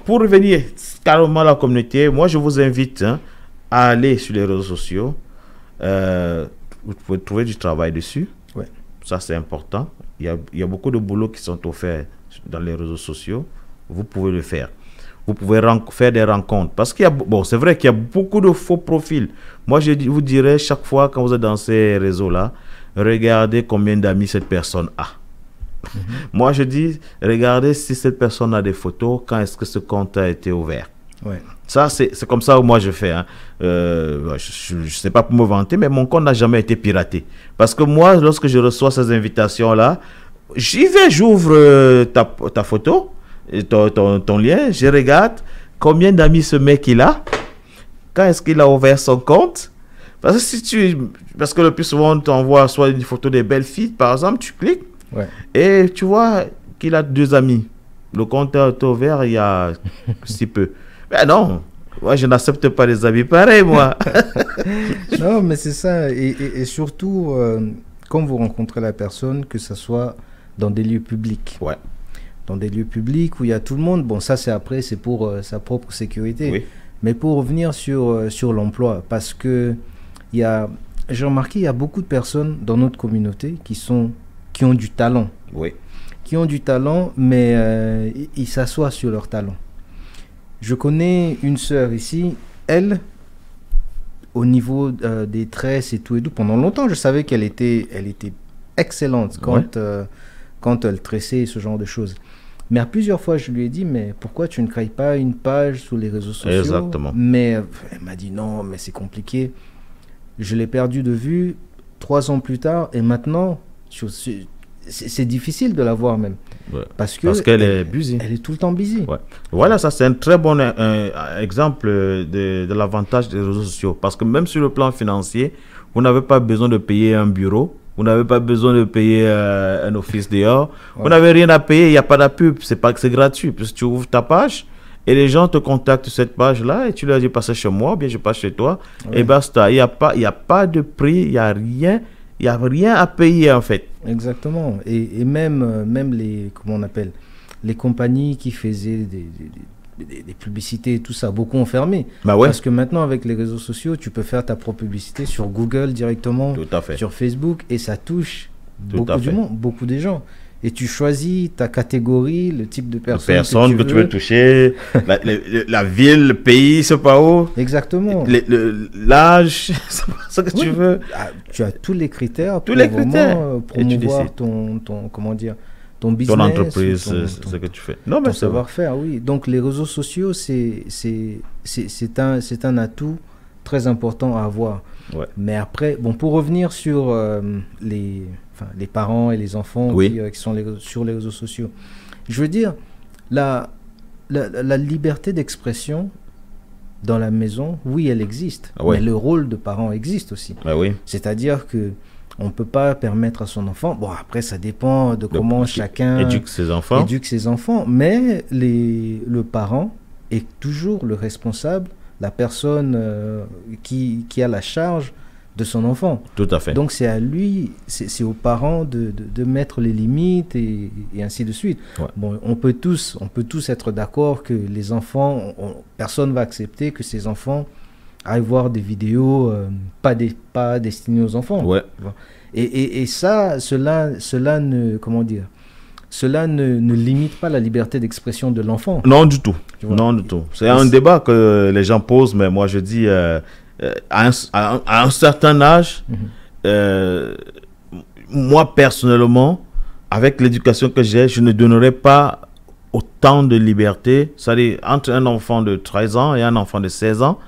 S1: pour revenir carrément à la communauté, moi je vous invite à aller sur les réseaux sociaux. Vous pouvez trouver du travail dessus. Ça, c'est important. Il y a beaucoup de boulot qui sont offerts dans les réseaux sociaux. Vous pouvez le faire. Vous pouvez faire des rencontres. Parce qu'il y a, c'est vrai qu'il y a beaucoup de faux profils. Moi, vous dirais chaque fois quand vous êtes dans ces réseaux-là, regardez combien d'amis cette personne a. Moi, je dis, regardez si cette personne a des photos, quand est-ce que ce compte a été ouvert. Ça, c'est comme ça que moi je fais. Je ne sais pas pour me vanter, mais mon compte n'a jamais été piraté. Parce que moi, lorsque je reçois ces invitations-là, j'y vais, j'ouvre ta photo, et ton lien, je regarde combien d'amis ce mec il a, quand est-ce qu'il a ouvert son compte. Parce que le plus souvent, on t'envoie soit une photo des belles filles, par exemple, tu cliques, et tu vois qu'il a 2 amis. Le compte est ouvert il y a si peu. Ben non, Moi, je n'accepte pas les habits pareils, moi.
S2: Non, mais c'est ça. Et surtout, quand vous rencontrez la personne, que ce soit dans des lieux publics.
S1: Ouais.
S2: Dans des lieux publics où il y a tout le monde. Bon, ça, c'est après, c'est pour sa propre sécurité.
S1: Oui.
S2: Mais pour revenir sur l'emploi, parce que j'ai remarqué, il y a beaucoup de personnes dans notre communauté qui ont du talent.
S1: Oui.
S2: Qui ont du talent, mais ils s'assoient sur leur talent. Je connais une sœur ici, elle, au niveau des tresses et tout, pendant longtemps, je savais qu'elle était excellente quand elle tressait ce genre de choses. Mais à plusieurs fois, je lui ai dit, mais pourquoi tu ne crées pas une page sur les réseaux sociaux?
S1: Exactement.
S2: Mais elle m'a dit, non, mais c'est compliqué. Je l'ai perdu de vue 3 ans plus tard, et maintenant, c'est difficile de la voir même.
S1: Ouais.
S2: Parce
S1: qu'elle est busy.
S2: Elle est tout le temps busy.
S1: Ouais. Voilà, ça c'est un très bon exemple de l'avantage des réseaux sociaux. Parce que même sur le plan financier, vous n'avez pas besoin de payer un bureau, vous n'avez pas besoin de payer un office dehors, vous n'avez rien à payer, il n'y a pas de pub, c'est gratuit. Parce que tu ouvres ta page et les gens te contactent sur cette page-là et tu leur dis passer chez moi, ou bien je passe chez toi, et basta. Il n'y a pas de prix, il n'y a rien à payer en fait.
S2: Exactement. Et même comment on appelle, les compagnies qui faisaient des publicités et tout ça, beaucoup ont fermé.
S1: Bah ouais.
S2: Parce que maintenant, avec les réseaux sociaux, tu peux faire ta propre publicité sur Google directement,
S1: tout à fait,
S2: sur Facebook, et ça touche beaucoup de gens. Et tu choisis ta catégorie, le type de personne
S1: que tu veux toucher, la ville, le pays, c'est pas où.
S2: Exactement.
S1: L'âge, c'est ce que tu veux.
S2: Tu as tous les critères pour vraiment promouvoir ton business,
S1: ton entreprise, ce que tu fais. Non, mais
S2: ton savoir-faire, oui. Donc les réseaux sociaux, c'est un atout très important à avoir.
S1: Ouais.
S2: Mais après, bon, pour revenir sur les parents et les enfants qui sont sur les réseaux sociaux, je veux dire, la liberté d'expression dans la maison, oui, elle existe. Mais le rôle de parent existe aussi.
S1: Oui.
S2: C'est-à-dire que on ne peut pas permettre à son enfant... Bon, après, ça dépend de comment chacun
S1: éduque ses enfants.
S2: Mais le parent est toujours le responsable, la personne qui a la charge de son enfant.
S1: Tout à fait.
S2: Donc, c'est à lui, c'est aux parents de mettre les limites et ainsi de suite.
S1: Ouais.
S2: Bon, on peut tous être d'accord que les enfants... personne ne va accepter que ses enfants aillent voir des vidéos pas destinées aux enfants.
S1: Ouais. Et
S2: cela ne limite pas la liberté d'expression de l'enfant.
S1: Non du tout. Non du tout. C'est un débat que les gens posent, mais moi je dis à un certain âge, moi personnellement, avec l'éducation que j'ai, je ne donnerai pas autant de liberté. C'est-à-dire, entre un enfant de 13 ans et un enfant de 16 ans,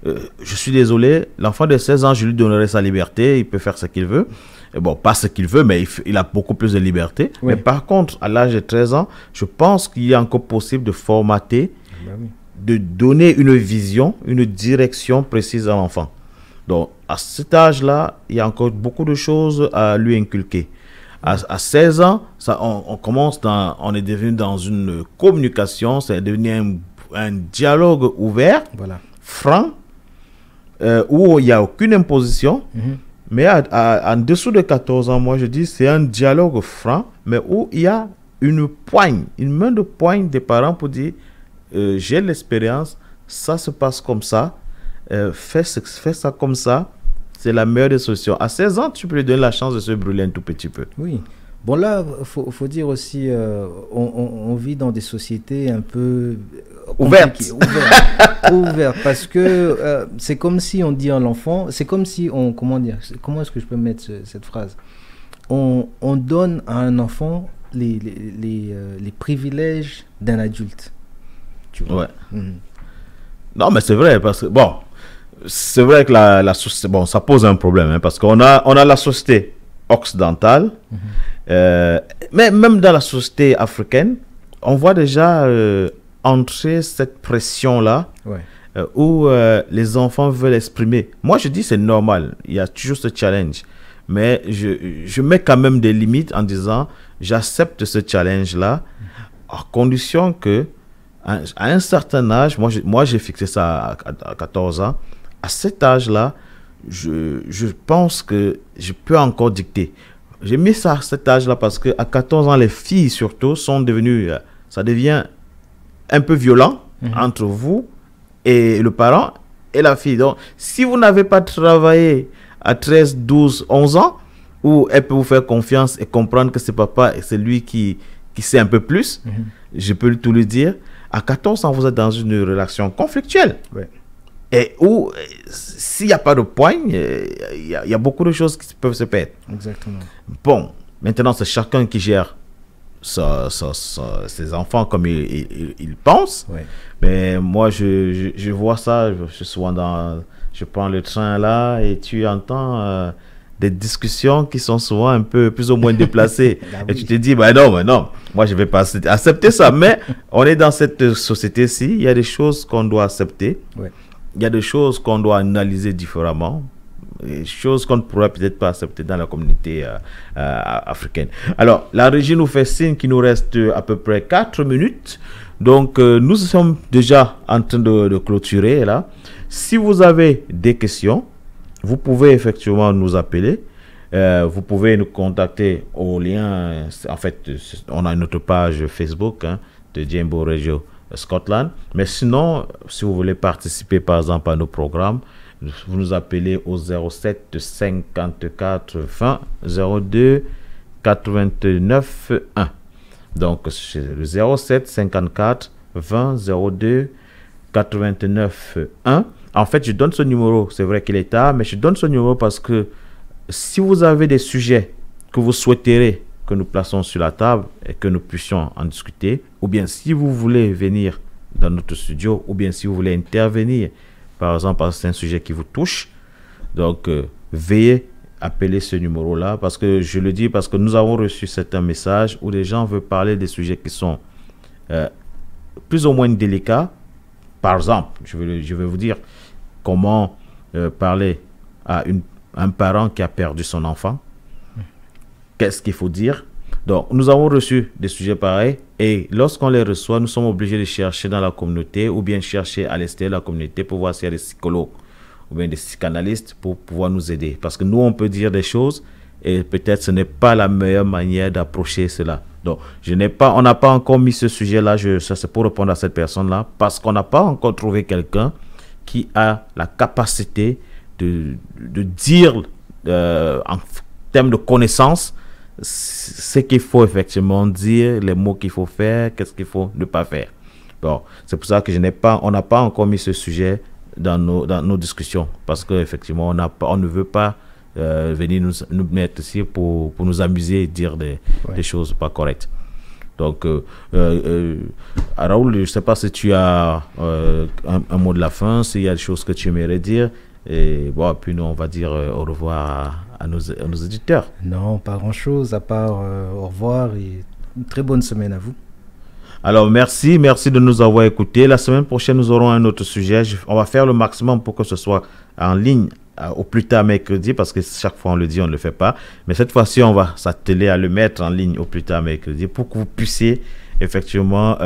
S1: je suis désolé, l'enfant de 16 ans, je lui donnerai sa liberté, il peut faire ce qu'il veut. Et bon, pas ce qu'il veut, mais il a beaucoup plus de liberté. Oui. Mais par contre, à l'âge de 13 ans, je pense qu'il est encore possible de formater, de donner une vision, une direction précise à l'enfant. Donc, à cet âge-là, il y a encore beaucoup de choses à lui inculquer. À 16 ans, on est devenu dans une communication, c'est devenu un dialogue ouvert, franc, où il n'y a aucune imposition. Mais en dessous de 14 ans, moi je dis, c'est un dialogue franc, mais où il y a une main de poigne des parents pour dire, j'ai l'expérience, ça se passe comme ça, fais ça comme ça. C'est la meilleure des solutions. À 16 ans, tu peux lui donner la chance de se brûler un tout petit peu.
S2: Oui. Bon, là, faut dire aussi, on vit dans des sociétés un peu
S1: ouvertes.
S2: Ouvertes. Parce que c'est comme si on dit à l'enfant, c'est comme si on... Comment est-ce que je peux mettre cette phrase? On donne à un enfant les privilèges d'un adulte. Tu vois?
S1: Ouais. Non, mais c'est vrai, parce que... Bon... C'est vrai que la société, bon, ça pose un problème, hein, parce qu'on a la société occidentale, mais même dans la société africaine, on voit déjà entrer cette pression-là, où les enfants veulent exprimer. Moi, je dis c'est normal, il y a toujours ce challenge, mais je mets quand même des limites en disant, j'accepte ce challenge-là, à condition que À un certain âge, moi j'ai fixé ça à 14 ans. À cet âge-là, je pense que je peux encore dicter. J'ai mis ça à cet âge-là parce qu'à 14 ans, les filles surtout sont devenues, ça devient un peu violent entre vous et le parent et la fille. Donc, si vous n'avez pas travaillé à 13, 12, 11 ans, où elle peut vous faire confiance et comprendre que c'est papa et c'est lui qui sait un peu plus, je peux tout lui dire. À 14 ans, vous êtes dans une relation conflictuelle.
S2: Ouais.
S1: Et où, s'il n'y a pas de poigne, il y a beaucoup de choses qui peuvent se perdre.
S2: Exactement.
S1: Bon, maintenant, c'est chacun qui gère ses enfants comme il pense.
S2: Ouais.
S1: Mais moi, je vois ça, je suis souvent je prends le train là et tu entends des discussions qui sont souvent un peu plus ou moins déplacées.
S2: Ah
S1: Et
S2: oui.
S1: tu te dis, bah non, moi je vais pas accepter ça. Mais on est dans cette société-ci, il y a des choses qu'on doit accepter.
S2: Ouais.
S1: Il y a des choses qu'on doit analyser différemment, des choses qu'on ne pourrait peut-être pas accepter dans la communauté africaine. Alors, la régie nous fait signe qu'il nous reste à peu près 4 minutes. Donc, nous sommes déjà en train de clôturer là. Si vous avez des questions, vous pouvez effectivement nous appeler. Vous pouvez nous contacter au lien. En fait, on a notre page Facebook de Djembo Radio Scotland. Mais sinon, si vous voulez participer par exemple à nos programmes, vous nous appelez au 07 54 20 02 89 1. Donc, c'est le 07 54 20 02 89 1. En fait, je donne ce numéro, c'est vrai qu'il est tard, mais je donne ce numéro parce que si vous avez des sujets que vous souhaiterez que nous plaçons sur la table et que nous puissions en discuter, ou bien si vous voulez venir dans notre studio, ou bien si vous voulez intervenir, par exemple, parce que c'est un sujet qui vous touche, donc veuillez appeler ce numéro-là, parce que je le dis, parce que nous avons reçu certains messages où les gens veulent parler des sujets qui sont plus ou moins délicats. Par exemple, je vais vous dire comment parler à un parent qui a perdu son enfant. Qu'est-ce qu'il faut dire? Donc, nous avons reçu des sujets pareils et lorsqu'on les reçoit, nous sommes obligés de chercher dans la communauté ou bien chercher à l'extérieur de la communauté pour voir s'il y a des psychologues ou bien des psychanalystes pour pouvoir nous aider. Parce que nous, on peut dire des choses et peut-être ce n'est pas la meilleure manière d'approcher cela. Donc, on n'a pas encore mis ce sujet-là, ça c'est pour répondre à cette personne-là, parce qu'on n'a pas encore trouvé quelqu'un qui a la capacité de dire en termes de connaissances ce qu'il faut effectivement dire, les mots qu'il faut faire, qu'est-ce qu'il faut ne pas faire. Bon, c'est pour ça que on n'a pas encore mis ce sujet dans nos discussions, parce qu'effectivement, on ne veut pas venir nous mettre ici pour nous amuser et dire des choses pas correctes. Donc, Raoul, je ne sais pas si tu as un mot de la fin, s'il y a des choses que tu aimerais dire. Et bon, puis nous, on va dire au revoir à nos éditeurs.
S2: Non, pas grand-chose, à part au revoir et une très bonne semaine à vous.
S1: Alors, merci de nous avoir écoutés. La semaine prochaine, nous aurons un autre sujet. On va faire le maximum pour que ce soit en ligne au plus tard mercredi, parce que chaque fois on le dit, on ne le fait pas. Mais cette fois-ci, on va s'atteler à le mettre en ligne au plus tard mercredi pour que vous puissiez effectivement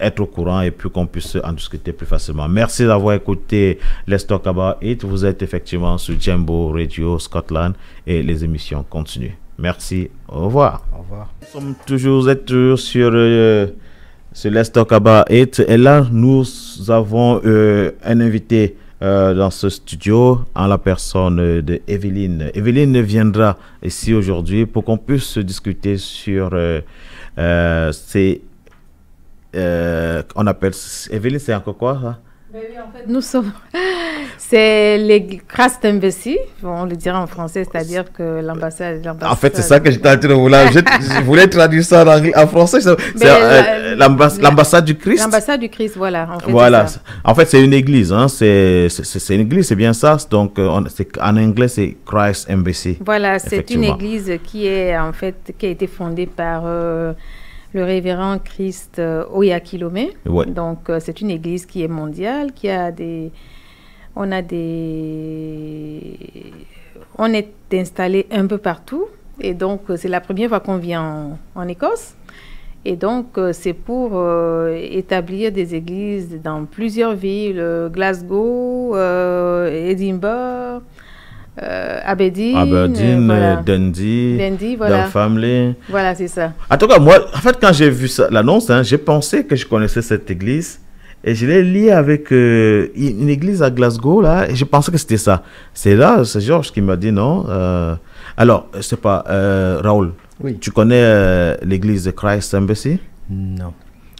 S1: être au courant et puis qu'on puisse en discuter plus facilement. Merci d'avoir écouté Let's Talk About It. Vous êtes effectivement sur Djembo Radio Scotland et les émissions continuent. Merci, au revoir.
S2: Au revoir.
S1: Nous sommes toujours sur Let's Talk About It et là nous avons un invité dans ce studio en la personne de Evelyne. Evelyne viendra ici aujourd'hui pour qu'on puisse discuter sur on appelle Evelyne, c'est encore quoi ça?
S3: Oui, en fait, nous sommes. C'est les Christ Embassy, on le dira en français, c'est-à-dire que l'ambassade.
S1: En fait, c'est ça que j'étais en train de vouloir. Je voulais traduire ça en français. C'est l'ambassade du Christ.
S3: L'ambassade du Christ, voilà. En fait,
S1: voilà. En fait, c'est une église. Hein. C'est une église, c'est bien ça. Donc, en anglais, c'est Christ Embassy.
S3: Voilà, c'est une église qui a été fondée par le révérend Christ Oyakilome.
S1: Ouais.
S3: Donc, c'est une église qui est mondiale, on est installé un peu partout. Et donc, c'est la première fois qu'on vient en Écosse. Et donc, c'est pour établir des églises dans plusieurs villes, Glasgow, Edinburgh, Aberdeen, voilà.
S1: Dundee,
S3: voilà.
S1: Dunfermline.
S3: Voilà, c'est ça.
S1: En tout cas, moi, en fait, quand j'ai vu l'annonce, hein, j'ai pensé que je connaissais cette église. Et je l'ai lié avec une église à Glasgow, là, et je pensais que c'était ça. C'est là, c'est Georges qui m'a dit non. Alors, je sais pas, Raoul,
S2: Oui.
S1: tu connais l'église de Christ Embassy?
S2: Non.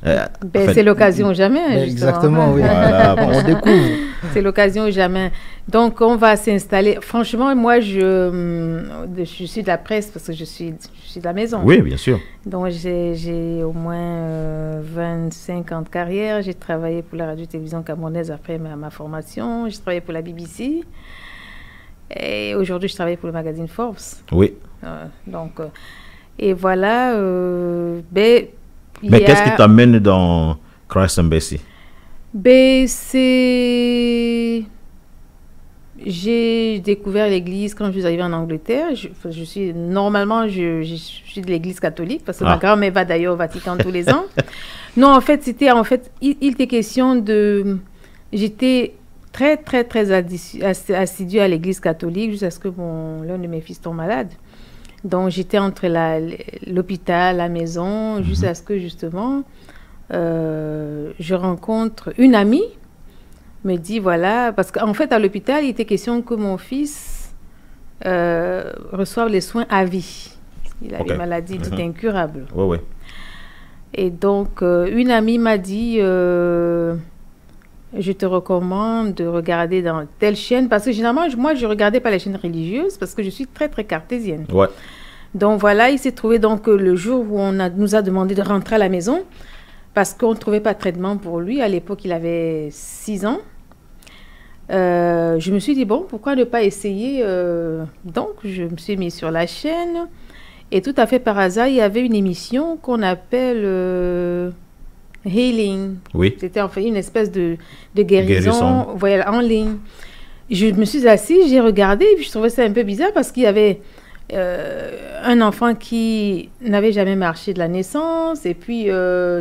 S3: Ben,
S1: en fait,
S3: c'est l'occasion ou jamais.
S2: Mais
S3: Justement.
S2: exactement, oui.
S1: Voilà, bon.
S2: On découvre.
S3: C'est l'occasion ou jamais. Donc, on va s'installer. Franchement, moi, je suis de la presse parce que je suis de la maison.
S1: Oui, bien sûr.
S3: Donc, j'ai au moins 25 ans de carrière. J'ai travaillé pour la radio-télévision camerounaise après ma formation. J'ai travaillé pour la BBC. Et aujourd'hui, je travaille pour le magazine Forbes.
S1: Oui.
S3: Donc, et voilà. Ben,
S1: mais qu'est-ce qui t'amène dans Christ Embassy?
S3: Ben, j'ai découvert l'église quand je suis arrivée en Angleterre. Je suis de l'église catholique parce que ma grand-mère va d'ailleurs au Vatican tous les ans. Non, en fait, il était question de... J'étais très, très, très assidue à l'église catholique jusqu'à ce que l'un de mes fils tombe malade. Donc, j'étais entre l'hôpital, la maison, jusqu'à ce que, justement, je rencontre une amie, me dit, voilà, parce qu'en fait, à l'hôpital, il était question que mon fils reçoive les soins à vie. Il a une maladie dite incurable.
S1: Oui, oui.
S3: Et donc, une amie m'a dit... je te recommande de regarder dans telle chaîne, parce que généralement, moi, je ne regardais pas les chaînes religieuses parce que je suis très, très cartésienne.
S1: Ouais.
S3: Donc voilà, il s'est trouvé donc le jour où nous a demandé de rentrer à la maison parce qu'on ne trouvait pas de traitement pour lui. À l'époque, il avait 6 ans. Je me suis dit, bon, pourquoi ne pas essayer Donc, je me suis mise sur la chaîne et tout à fait par hasard, il y avait une émission qu'on appelle... Healing.
S1: Oui.
S3: C'était en fait une espèce de guérison. Voilà, en ligne. Je me suis assise, j'ai regardé, et puis je trouvais ça un peu bizarre parce qu'il y avait un enfant qui n'avait jamais marché de la naissance, et puis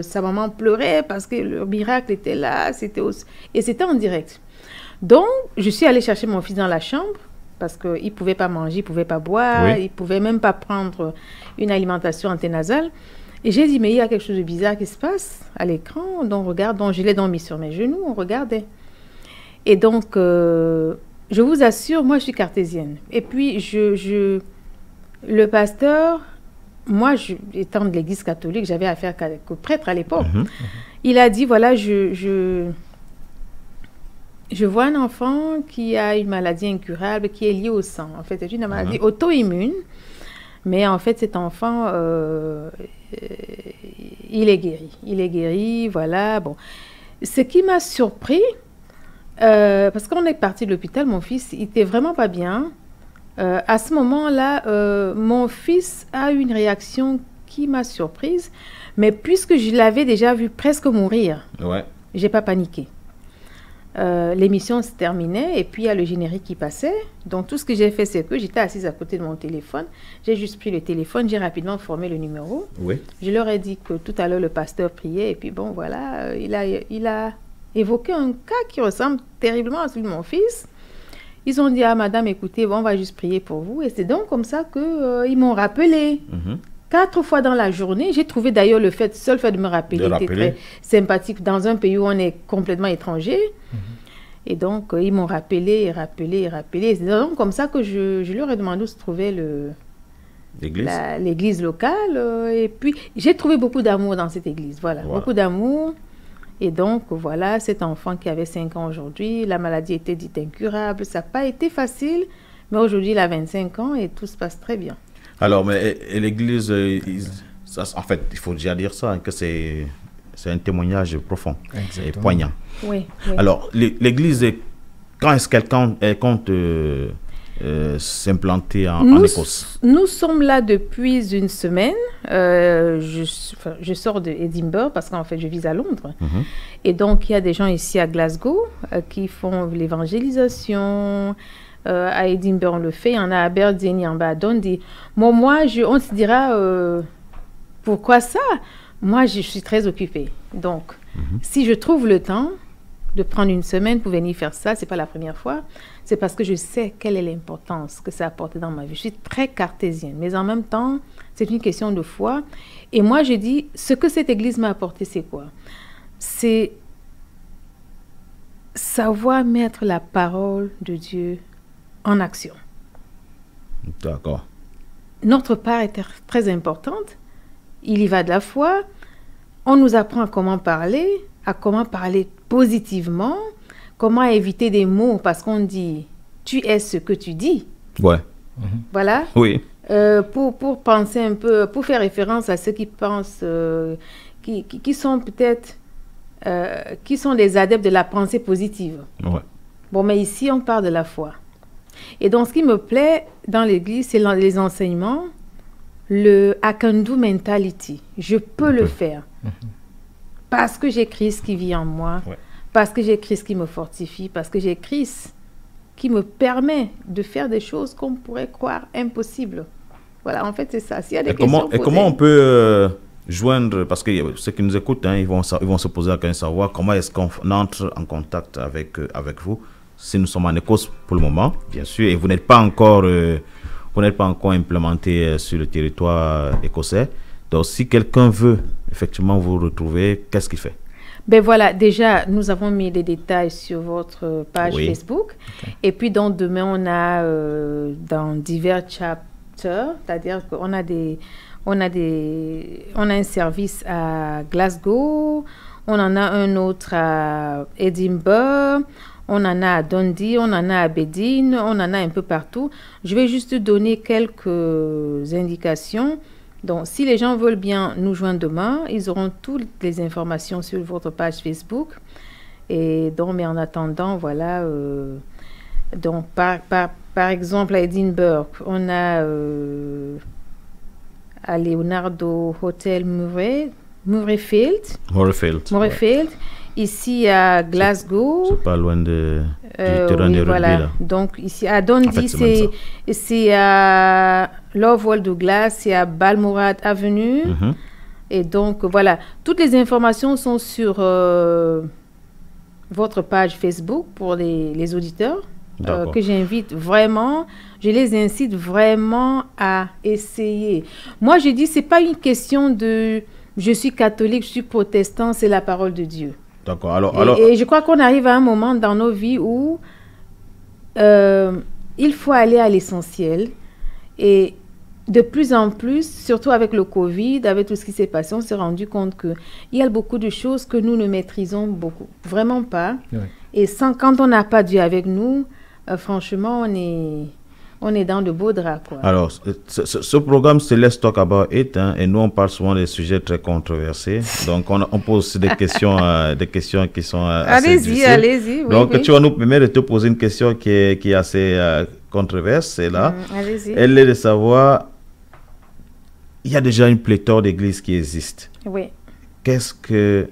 S3: sa maman pleurait parce que le miracle était là, et c'était en direct. Donc, je suis allée chercher mon fils dans la chambre parce qu'il ne pouvait pas manger, il ne pouvait pas boire, il ne pouvait même pas prendre une alimentation anténasale. Et j'ai dit, mais il y a quelque chose de bizarre qui se passe à l'écran. Donc, regarde, donc je l'ai dormi sur mes genoux, on regardait. Et donc, je vous assure, moi, je suis cartésienne. Et puis, le pasteur, moi, étant de l'église catholique, j'avais affaire qu'au prêtre à l'époque. Il a dit, voilà, je vois un enfant qui a une maladie incurable qui est liée au sang. En fait, c'est une maladie auto-immune. Mais en fait, cet enfant, il est guéri. Il est guéri, voilà. Bon. Ce qui m'a surpris, parce qu'on est parti de l'hôpital, mon fils, il était vraiment pas bien. À ce moment-là, mon fils a eu une réaction qui m'a surprise. Mais puisque je l'avais déjà vu presque mourir, j'ai pas paniqué. L'émission se terminait et puis il y a le générique qui passait. Donc tout ce que j'ai fait, c'est que j'étais assise à côté de mon téléphone. J'ai juste pris le téléphone, j'ai rapidement formé le numéro. Je leur ai dit que tout à l'heure le pasteur priait et puis bon voilà, il a évoqué un cas qui ressemble terriblement à celui de mon fils. Ils ont dit à madame, écoutez, bon, on va juste prier pour vous. Et c'est donc comme ça qu'ils m'ont rappelé. 4 fois dans la journée. J'ai trouvé d'ailleurs le seul fait de me rappeler était très sympathique dans un pays où on est complètement étranger. Et donc, ils m'ont rappelé. C'est donc comme ça que je leur ai demandé où se trouvait l'église locale. Et puis, j'ai trouvé beaucoup d'amour dans cette église. Voilà, beaucoup d'amour. Et donc, voilà, cet enfant qui avait 5 ans aujourd'hui, la maladie était dite incurable. Ça n'a pas été facile, mais aujourd'hui, il a 25 ans et tout se passe très bien.
S1: Alors, mais l'église, en fait, il faut déjà dire ça, que c'est un témoignage profond et poignant.
S3: Oui.
S1: Alors, l'église, quand est-ce qu'elle compte s'implanter en Écosse?
S3: Nous sommes là depuis une semaine. Je sors d'Édimbourg parce qu'en fait, je vis à Londres. Et donc, il y a des gens ici à Glasgow qui font l'évangélisation. À Édimbourg, on le fait. Il y en a à Aberdeen, il y en a à Dundee. Moi, on se dira, pourquoi ça? moi, je suis très occupée. Donc, si je trouve le temps de prendre une semaine pour venir faire ça, c'est pas la première fois, c'est parce que je sais quelle est l'importance que ça a apporté dans ma vie. Je suis très cartésienne, mais en même temps, c'est une question de foi. Et moi, je dis, ce que cette Église m'a apporté, c'est quoi? C'est savoir mettre la parole de Dieu en action.
S1: D'accord.
S3: Notre part est très importante. Il y va de la foi. On nous apprend à comment parler positivement, comment éviter des mots parce qu'on dit « tu es ce que tu dis ».
S1: Ouais.
S3: Voilà.
S1: Oui.
S3: Pour penser un peu, pour faire référence à ceux qui pensent, qui sont peut-être, qui sont des adeptes de la pensée positive.
S1: Ouais.
S3: Bon, mais ici, on parle de la foi. Et donc, ce qui me plaît dans l'Église, c'est les enseignements, le I can do mentality. Je peux le faire. Parce que j'ai Christ qui vit en moi, parce que j'ai Christ qui me fortifie, parce que j'ai Christ qui me permet de faire des choses qu'on pourrait croire impossibles. Voilà, en fait, c'est ça. S'il y a des questions posées,
S1: comment on peut joindre, parce que ceux qui nous écoutent, ils vont se poser la question de savoir comment est-ce qu'on entre en contact avec vous. Si nous sommes en Écosse pour le moment, bien sûr, et vous n'êtes pas encore implémenté sur le territoire écossais. Donc, si quelqu'un veut effectivement vous retrouver, qu'est-ce qu'il fait?
S3: Ben voilà, déjà, nous avons mis des détails sur votre page Facebook. Okay. Et puis, donc, demain, on a dans divers chapters, c'est-à-dire qu'on a on a un service à Glasgow, on en a un autre à Edinburgh, on en a à Dundee, on en a à Aberdeen, on en a un peu partout. Je vais juste donner quelques indications. Donc, si les gens veulent bien nous joindre demain, ils auront toutes les informations sur votre page Facebook. Et donc, mais en attendant, voilà. Donc, par exemple, à Edinburgh, on a à Leonardo Hotel Murrayfield.
S1: Ouais.
S3: Ici à Glasgow.
S1: C'est pas loin du terrain de rugby,
S3: voilà.
S1: là.
S3: Donc, ici à Dundee,
S1: en fait,
S3: c'est à Lovewell Douglas, c'est à Balmoral Avenue. Et donc, voilà. Toutes les informations sont sur votre page Facebook pour les auditeurs. Que j'invite vraiment, je les incite vraiment à essayer. Moi, je dis, c'est pas une question de je suis catholique, je suis protestant, c'est la parole de Dieu.
S1: D'accord. Alors...
S3: Et je crois qu'on arrive à un moment dans nos vies où il faut aller à l'essentiel. Et de plus en plus, surtout avec le Covid, avec tout ce qui s'est passé, on s'est rendu compte qu'il y a beaucoup de choses que nous ne maîtrisons vraiment pas. Oui. Et quand on n'a pas Dieu avec nous, franchement, on est dans de beaux draps, quoi.
S1: Alors, ce programme, c'est Let's Talk About It, hein, et nous, on parle souvent des sujets très controversés. Donc, on pose des questions qui sont assez difficiles.
S3: Allez-y.
S1: Donc, tu vas nous permettre de te poser une question qui est assez controverse, c'est là.
S3: Allez-y.
S1: Elle est de savoir, il y a déjà une pléthore d'églises qui existent.
S3: Oui.
S1: Qu'est-ce que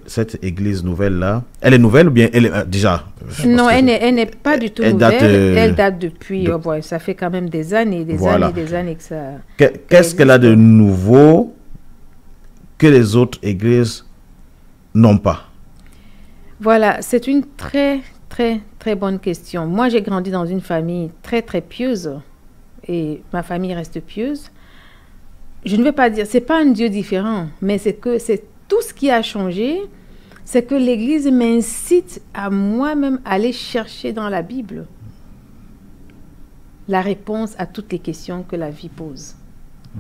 S1: cette église nouvelle-là, elle est nouvelle ou bien elle est déjà...
S3: Non, elle n'est pas du tout nouvelle. Elle date depuis... ça fait quand même des années que ça...
S1: Qu'est-ce qu'elle a de nouveau que les autres églises n'ont pas?
S3: Voilà, c'est une très, très, très bonne question. Moi, j'ai grandi dans une famille très, très pieuse et ma famille reste pieuse. Je ne veux pas dire... C'est pas un Dieu différent, mais c'est tout ce qui a changé, c'est que l'Église m'incite à moi-même aller chercher dans la Bible la réponse à toutes les questions que la vie pose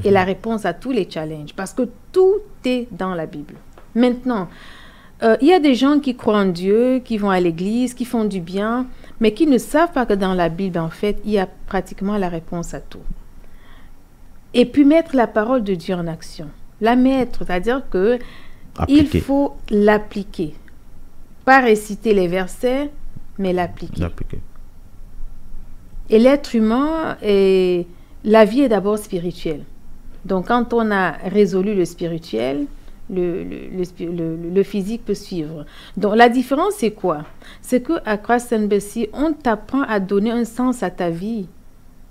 S3: et la réponse à tous les challenges, parce que tout est dans la Bible. Maintenant, il y a des gens qui croient en Dieu, qui vont à l'Église, qui font du bien, mais qui ne savent pas que dans la Bible, en fait, il y a pratiquement la réponse à tout. Et puis mettre la parole de Dieu en action. La mettre, c'est-à-dire que il faut l'appliquer. Pas réciter les versets, mais l'appliquer. Et l'être humain, la vie est d'abord spirituelle. Donc, quand on a résolu le spirituel, le physique peut suivre. Donc, la différence, c'est quoi? C'est qu'à Christ Embassy, on t'apprend à donner un sens à ta vie.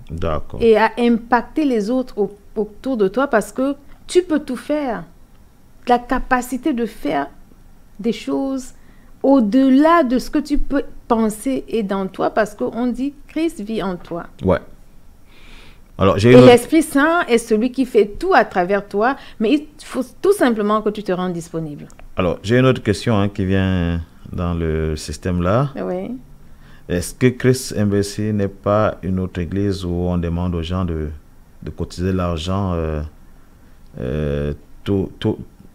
S1: D'accord.
S3: Et à impacter les autres autour de toi, parce que Tu peux tout faire. La capacité de faire des choses au-delà de ce que tu peux penser est dans toi, parce qu'on dit Christ vit en toi.
S1: Ouais. Alors,
S3: Et l'Esprit Saint est celui qui fait tout à travers toi, mais il faut tout simplement que tu te rendes disponible.
S1: Alors, j'ai une autre question hein, qui vient dans le système là.
S3: Oui.
S1: Est-ce que Christ Embassy n'est pas une autre église où on demande aux gens de cotiser l'argent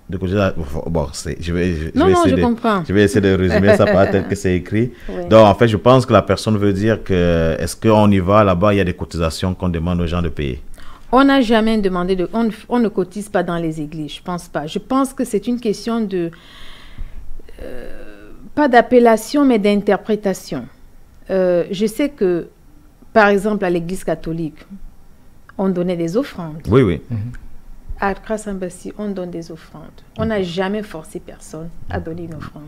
S1: de cotiser bon, je vais essayer de résumer ça par tel que c'est écrit. Oui. Donc, en fait, je pense que la personne veut dire que est-ce qu'on y va là-bas, il y a des cotisations qu'on demande aux gens de payer?
S3: On n'a jamais demandé on ne cotise pas dans les églises, je pense pas. Je pense que c'est une question de pas d'appellation, mais d'interprétation. Je sais que, par exemple, à l'église catholique, on donnait des offrandes.
S1: Oui, oui.
S3: À Christ Embassy, on donne des offrandes. On n'a jamais forcé personne à donner une offrande.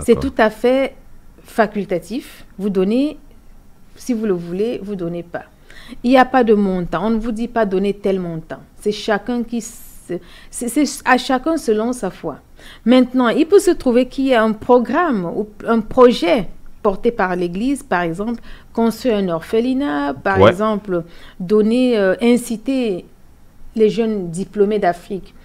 S3: C'est tout à fait facultatif. Vous donnez, si vous le voulez, vous ne donnez pas. Il n'y a pas de montant. On ne vous dit pas donner tel montant. C'est chacun c'est à chacun selon sa foi. Maintenant, il peut se trouver qu'il y a un programme ou un projet porté par l'Église, par exemple, construire un orphelinat, par exemple, inciter les jeunes diplômés d'Afrique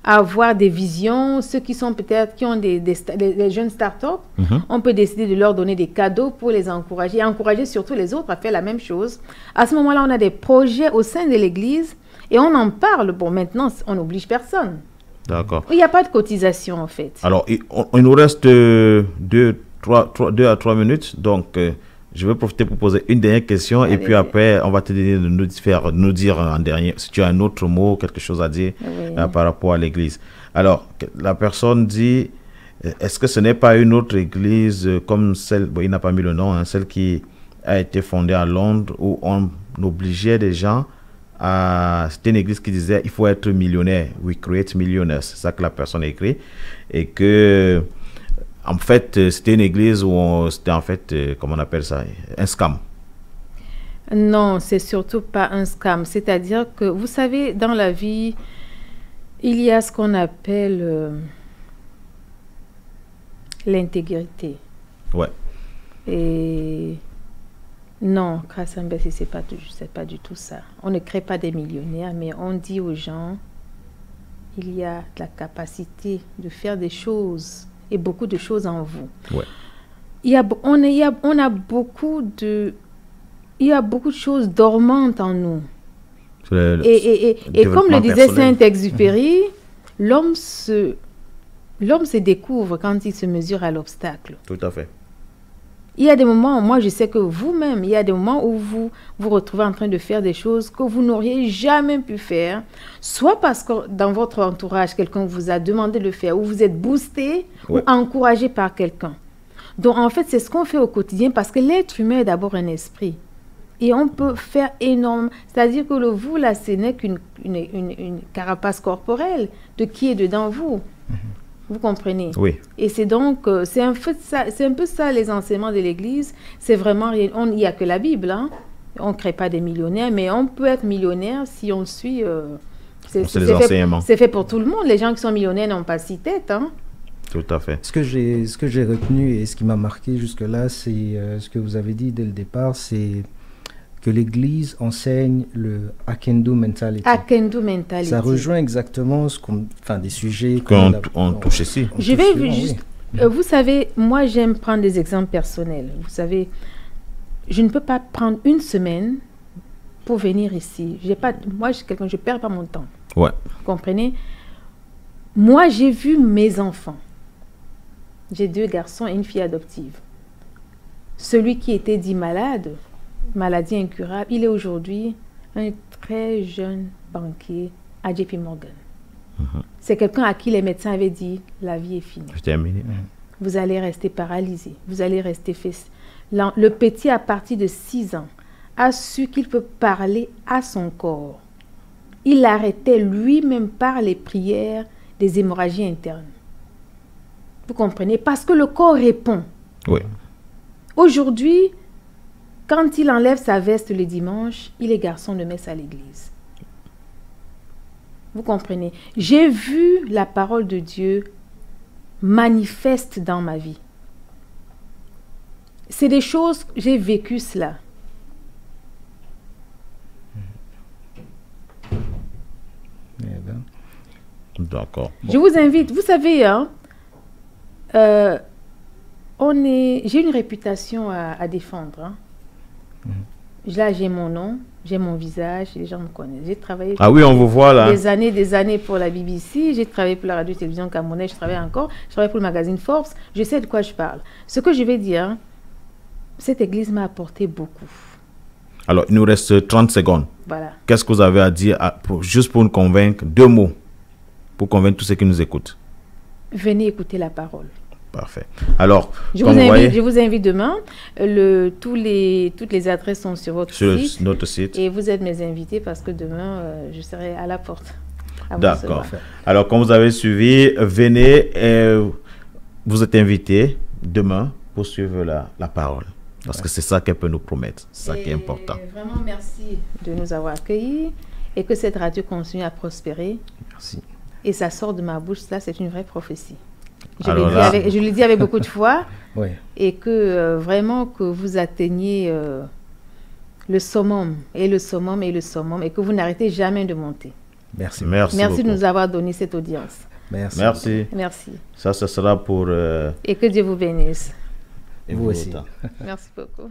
S3: à avoir des visions, ceux qui sont peut-être, qui ont des jeunes start-up, on peut décider de leur donner des cadeaux pour les encourager, et encourager surtout les autres à faire la même chose. À ce moment-là, on a des projets au sein de l'Église et on en parle. Bon, maintenant, on n'oblige personne.
S1: D'accord.
S3: Il n'y a pas de cotisation, en fait. Alors,
S1: il nous reste 2 à 3 minutes, donc je vais profiter pour poser une dernière question. Allez, et puis après, on va te dire de nous dire en dernier si tu as un autre mot, quelque chose à dire par rapport à l'église. Alors, la personne dit, est-ce que ce n'est pas une autre église comme celle, bon, il n'a pas mis le nom, hein, celle qui a été fondée à Londres où on obligeait des gens à... C'était une église qui disait, il faut être millionnaire, we create millionaires, c'est ça que la personne a écrit. Et que... En fait, c'était une église où c'était en fait, comment on appelle ça, un scam.
S3: Non, c'est surtout pas un scam. C'est-à-dire que, vous savez, dans la vie, il y a ce qu'on appelle l'intégrité.
S1: Ouais.
S3: Et non, Christ Embassy, c'est pas du tout ça. On ne crée pas des millionnaires, mais on dit aux gens, il y a la capacité de faire des choses. Et beaucoup de choses en vous.
S1: Ouais.
S3: Il y a beaucoup de choses dormantes en nous. Et comme le disait Saint-Exupéry, l'homme se découvre quand il se mesure à l'obstacle.
S1: Tout à fait.
S3: Il y a des moments, moi je sais que vous-même, il y a des moments où vous vous retrouvez en train de faire des choses que vous n'auriez jamais pu faire, soit parce que dans votre entourage, quelqu'un vous a demandé de le faire, ou vous êtes boosté ou encouragé par quelqu'un. Donc en fait, c'est ce qu'on fait au quotidien, parce que l'être humain est d'abord un esprit. Et on peut faire énorme. C'est-à-dire que le vous, là, ce n'est qu'une carapace corporelle de qui est dedans vous. Vous comprenez?
S1: Oui.
S3: Et c'est donc, c'est un peu ça les enseignements de l'Église. C'est vraiment, il n'y a que la Bible. Hein? On ne crée pas des millionnaires, mais on peut être millionnaire si on suit.
S1: C'est les enseignements.
S3: C'est fait pour tout le monde. Les gens qui sont millionnaires n'ont pas six têtes. Hein?
S1: Tout à fait.
S2: Ce que j'ai retenu et ce qui m'a marqué jusque-là, c'est ce que vous avez dit dès le départ, c'est que l'Église enseigne le I can do mentality.
S3: I can do mentality.
S2: Ça rejoint exactement des sujets
S1: qu'on touche ici.
S3: Je vais juste... vous savez, moi j'aime prendre des exemples personnels. Vous savez, je ne peux pas prendre une semaine pour venir ici. Moi, je ne perds pas mon temps.
S1: Ouais.
S3: Vous comprenez? Moi, j'ai vu mes enfants. J'ai 2 garçons et une fille adoptive. Celui qui était dit malade, maladie incurable, il est aujourd'hui un très jeune banquier à JP Morgan. C'est quelqu'un à qui les médecins avaient dit la vie est finie. Vous allez rester paralysé, vous allez rester fessé. Le petit, à partir de 6 ans, a su qu'il peut parler à son corps. Il arrêtait lui-même par les prières des hémorragies internes. Vous comprenez? Parce que le corps répond.
S1: Oui.
S3: Aujourd'hui, quand il enlève sa veste le dimanche, il est garçon de messe à l'église. Vous comprenez? J'ai vu la parole de Dieu manifeste dans ma vie. C'est des choses, j'ai vécu cela.
S1: D'accord.
S3: Je vous invite, vous savez, hein, j'ai une réputation à défendre. Hein. Là, j'ai mon nom, j'ai mon visage, les gens me connaissent. J'ai travaillé
S1: Ah oui, on vous voit là.
S3: des années pour la BBC, j'ai travaillé pour la radio-télévision camerounaise, je travaille encore, je travaille pour le magazine Forbes, je sais de quoi je parle. Ce que je vais dire, hein, cette église m'a apporté beaucoup.
S1: Alors, il nous reste 30 secondes.
S3: Voilà.
S1: Qu'est-ce que vous avez à dire, juste pour nous convaincre, 2 mots, pour convaincre tous ceux qui nous écoutent?
S3: Venez écouter la parole.
S1: Parfait. Alors,
S3: je vous invite demain. Toutes les adresses sont sur votre site.
S1: Notre site.
S3: Et vous êtes mes invités parce que demain, je serai à la porte.
S1: D'accord. Alors, comme vous avez suivi, venez. Vous êtes invités demain pour suivre la parole. Parce que c'est ça qu'elle peut nous promettre. C'est ça qui est important.
S3: Vraiment, merci de nous avoir accueillis et que cette radio continue à prospérer.
S2: Merci.
S3: Et ça sort de ma bouche, ça, c'est une vraie prophétie. Je le dis avec beaucoup de foi.
S2: Oui.
S3: Et que vraiment que vous atteigniez le summum et le summum et le summum et que vous n'arrêtez jamais de monter.
S2: Merci.
S1: Merci
S3: de nous avoir donné cette audience.
S2: Merci.
S3: Merci.
S1: Ça, ce sera pour...
S3: Et que Dieu vous bénisse.
S1: Et
S2: vous aussi.
S3: Merci beaucoup.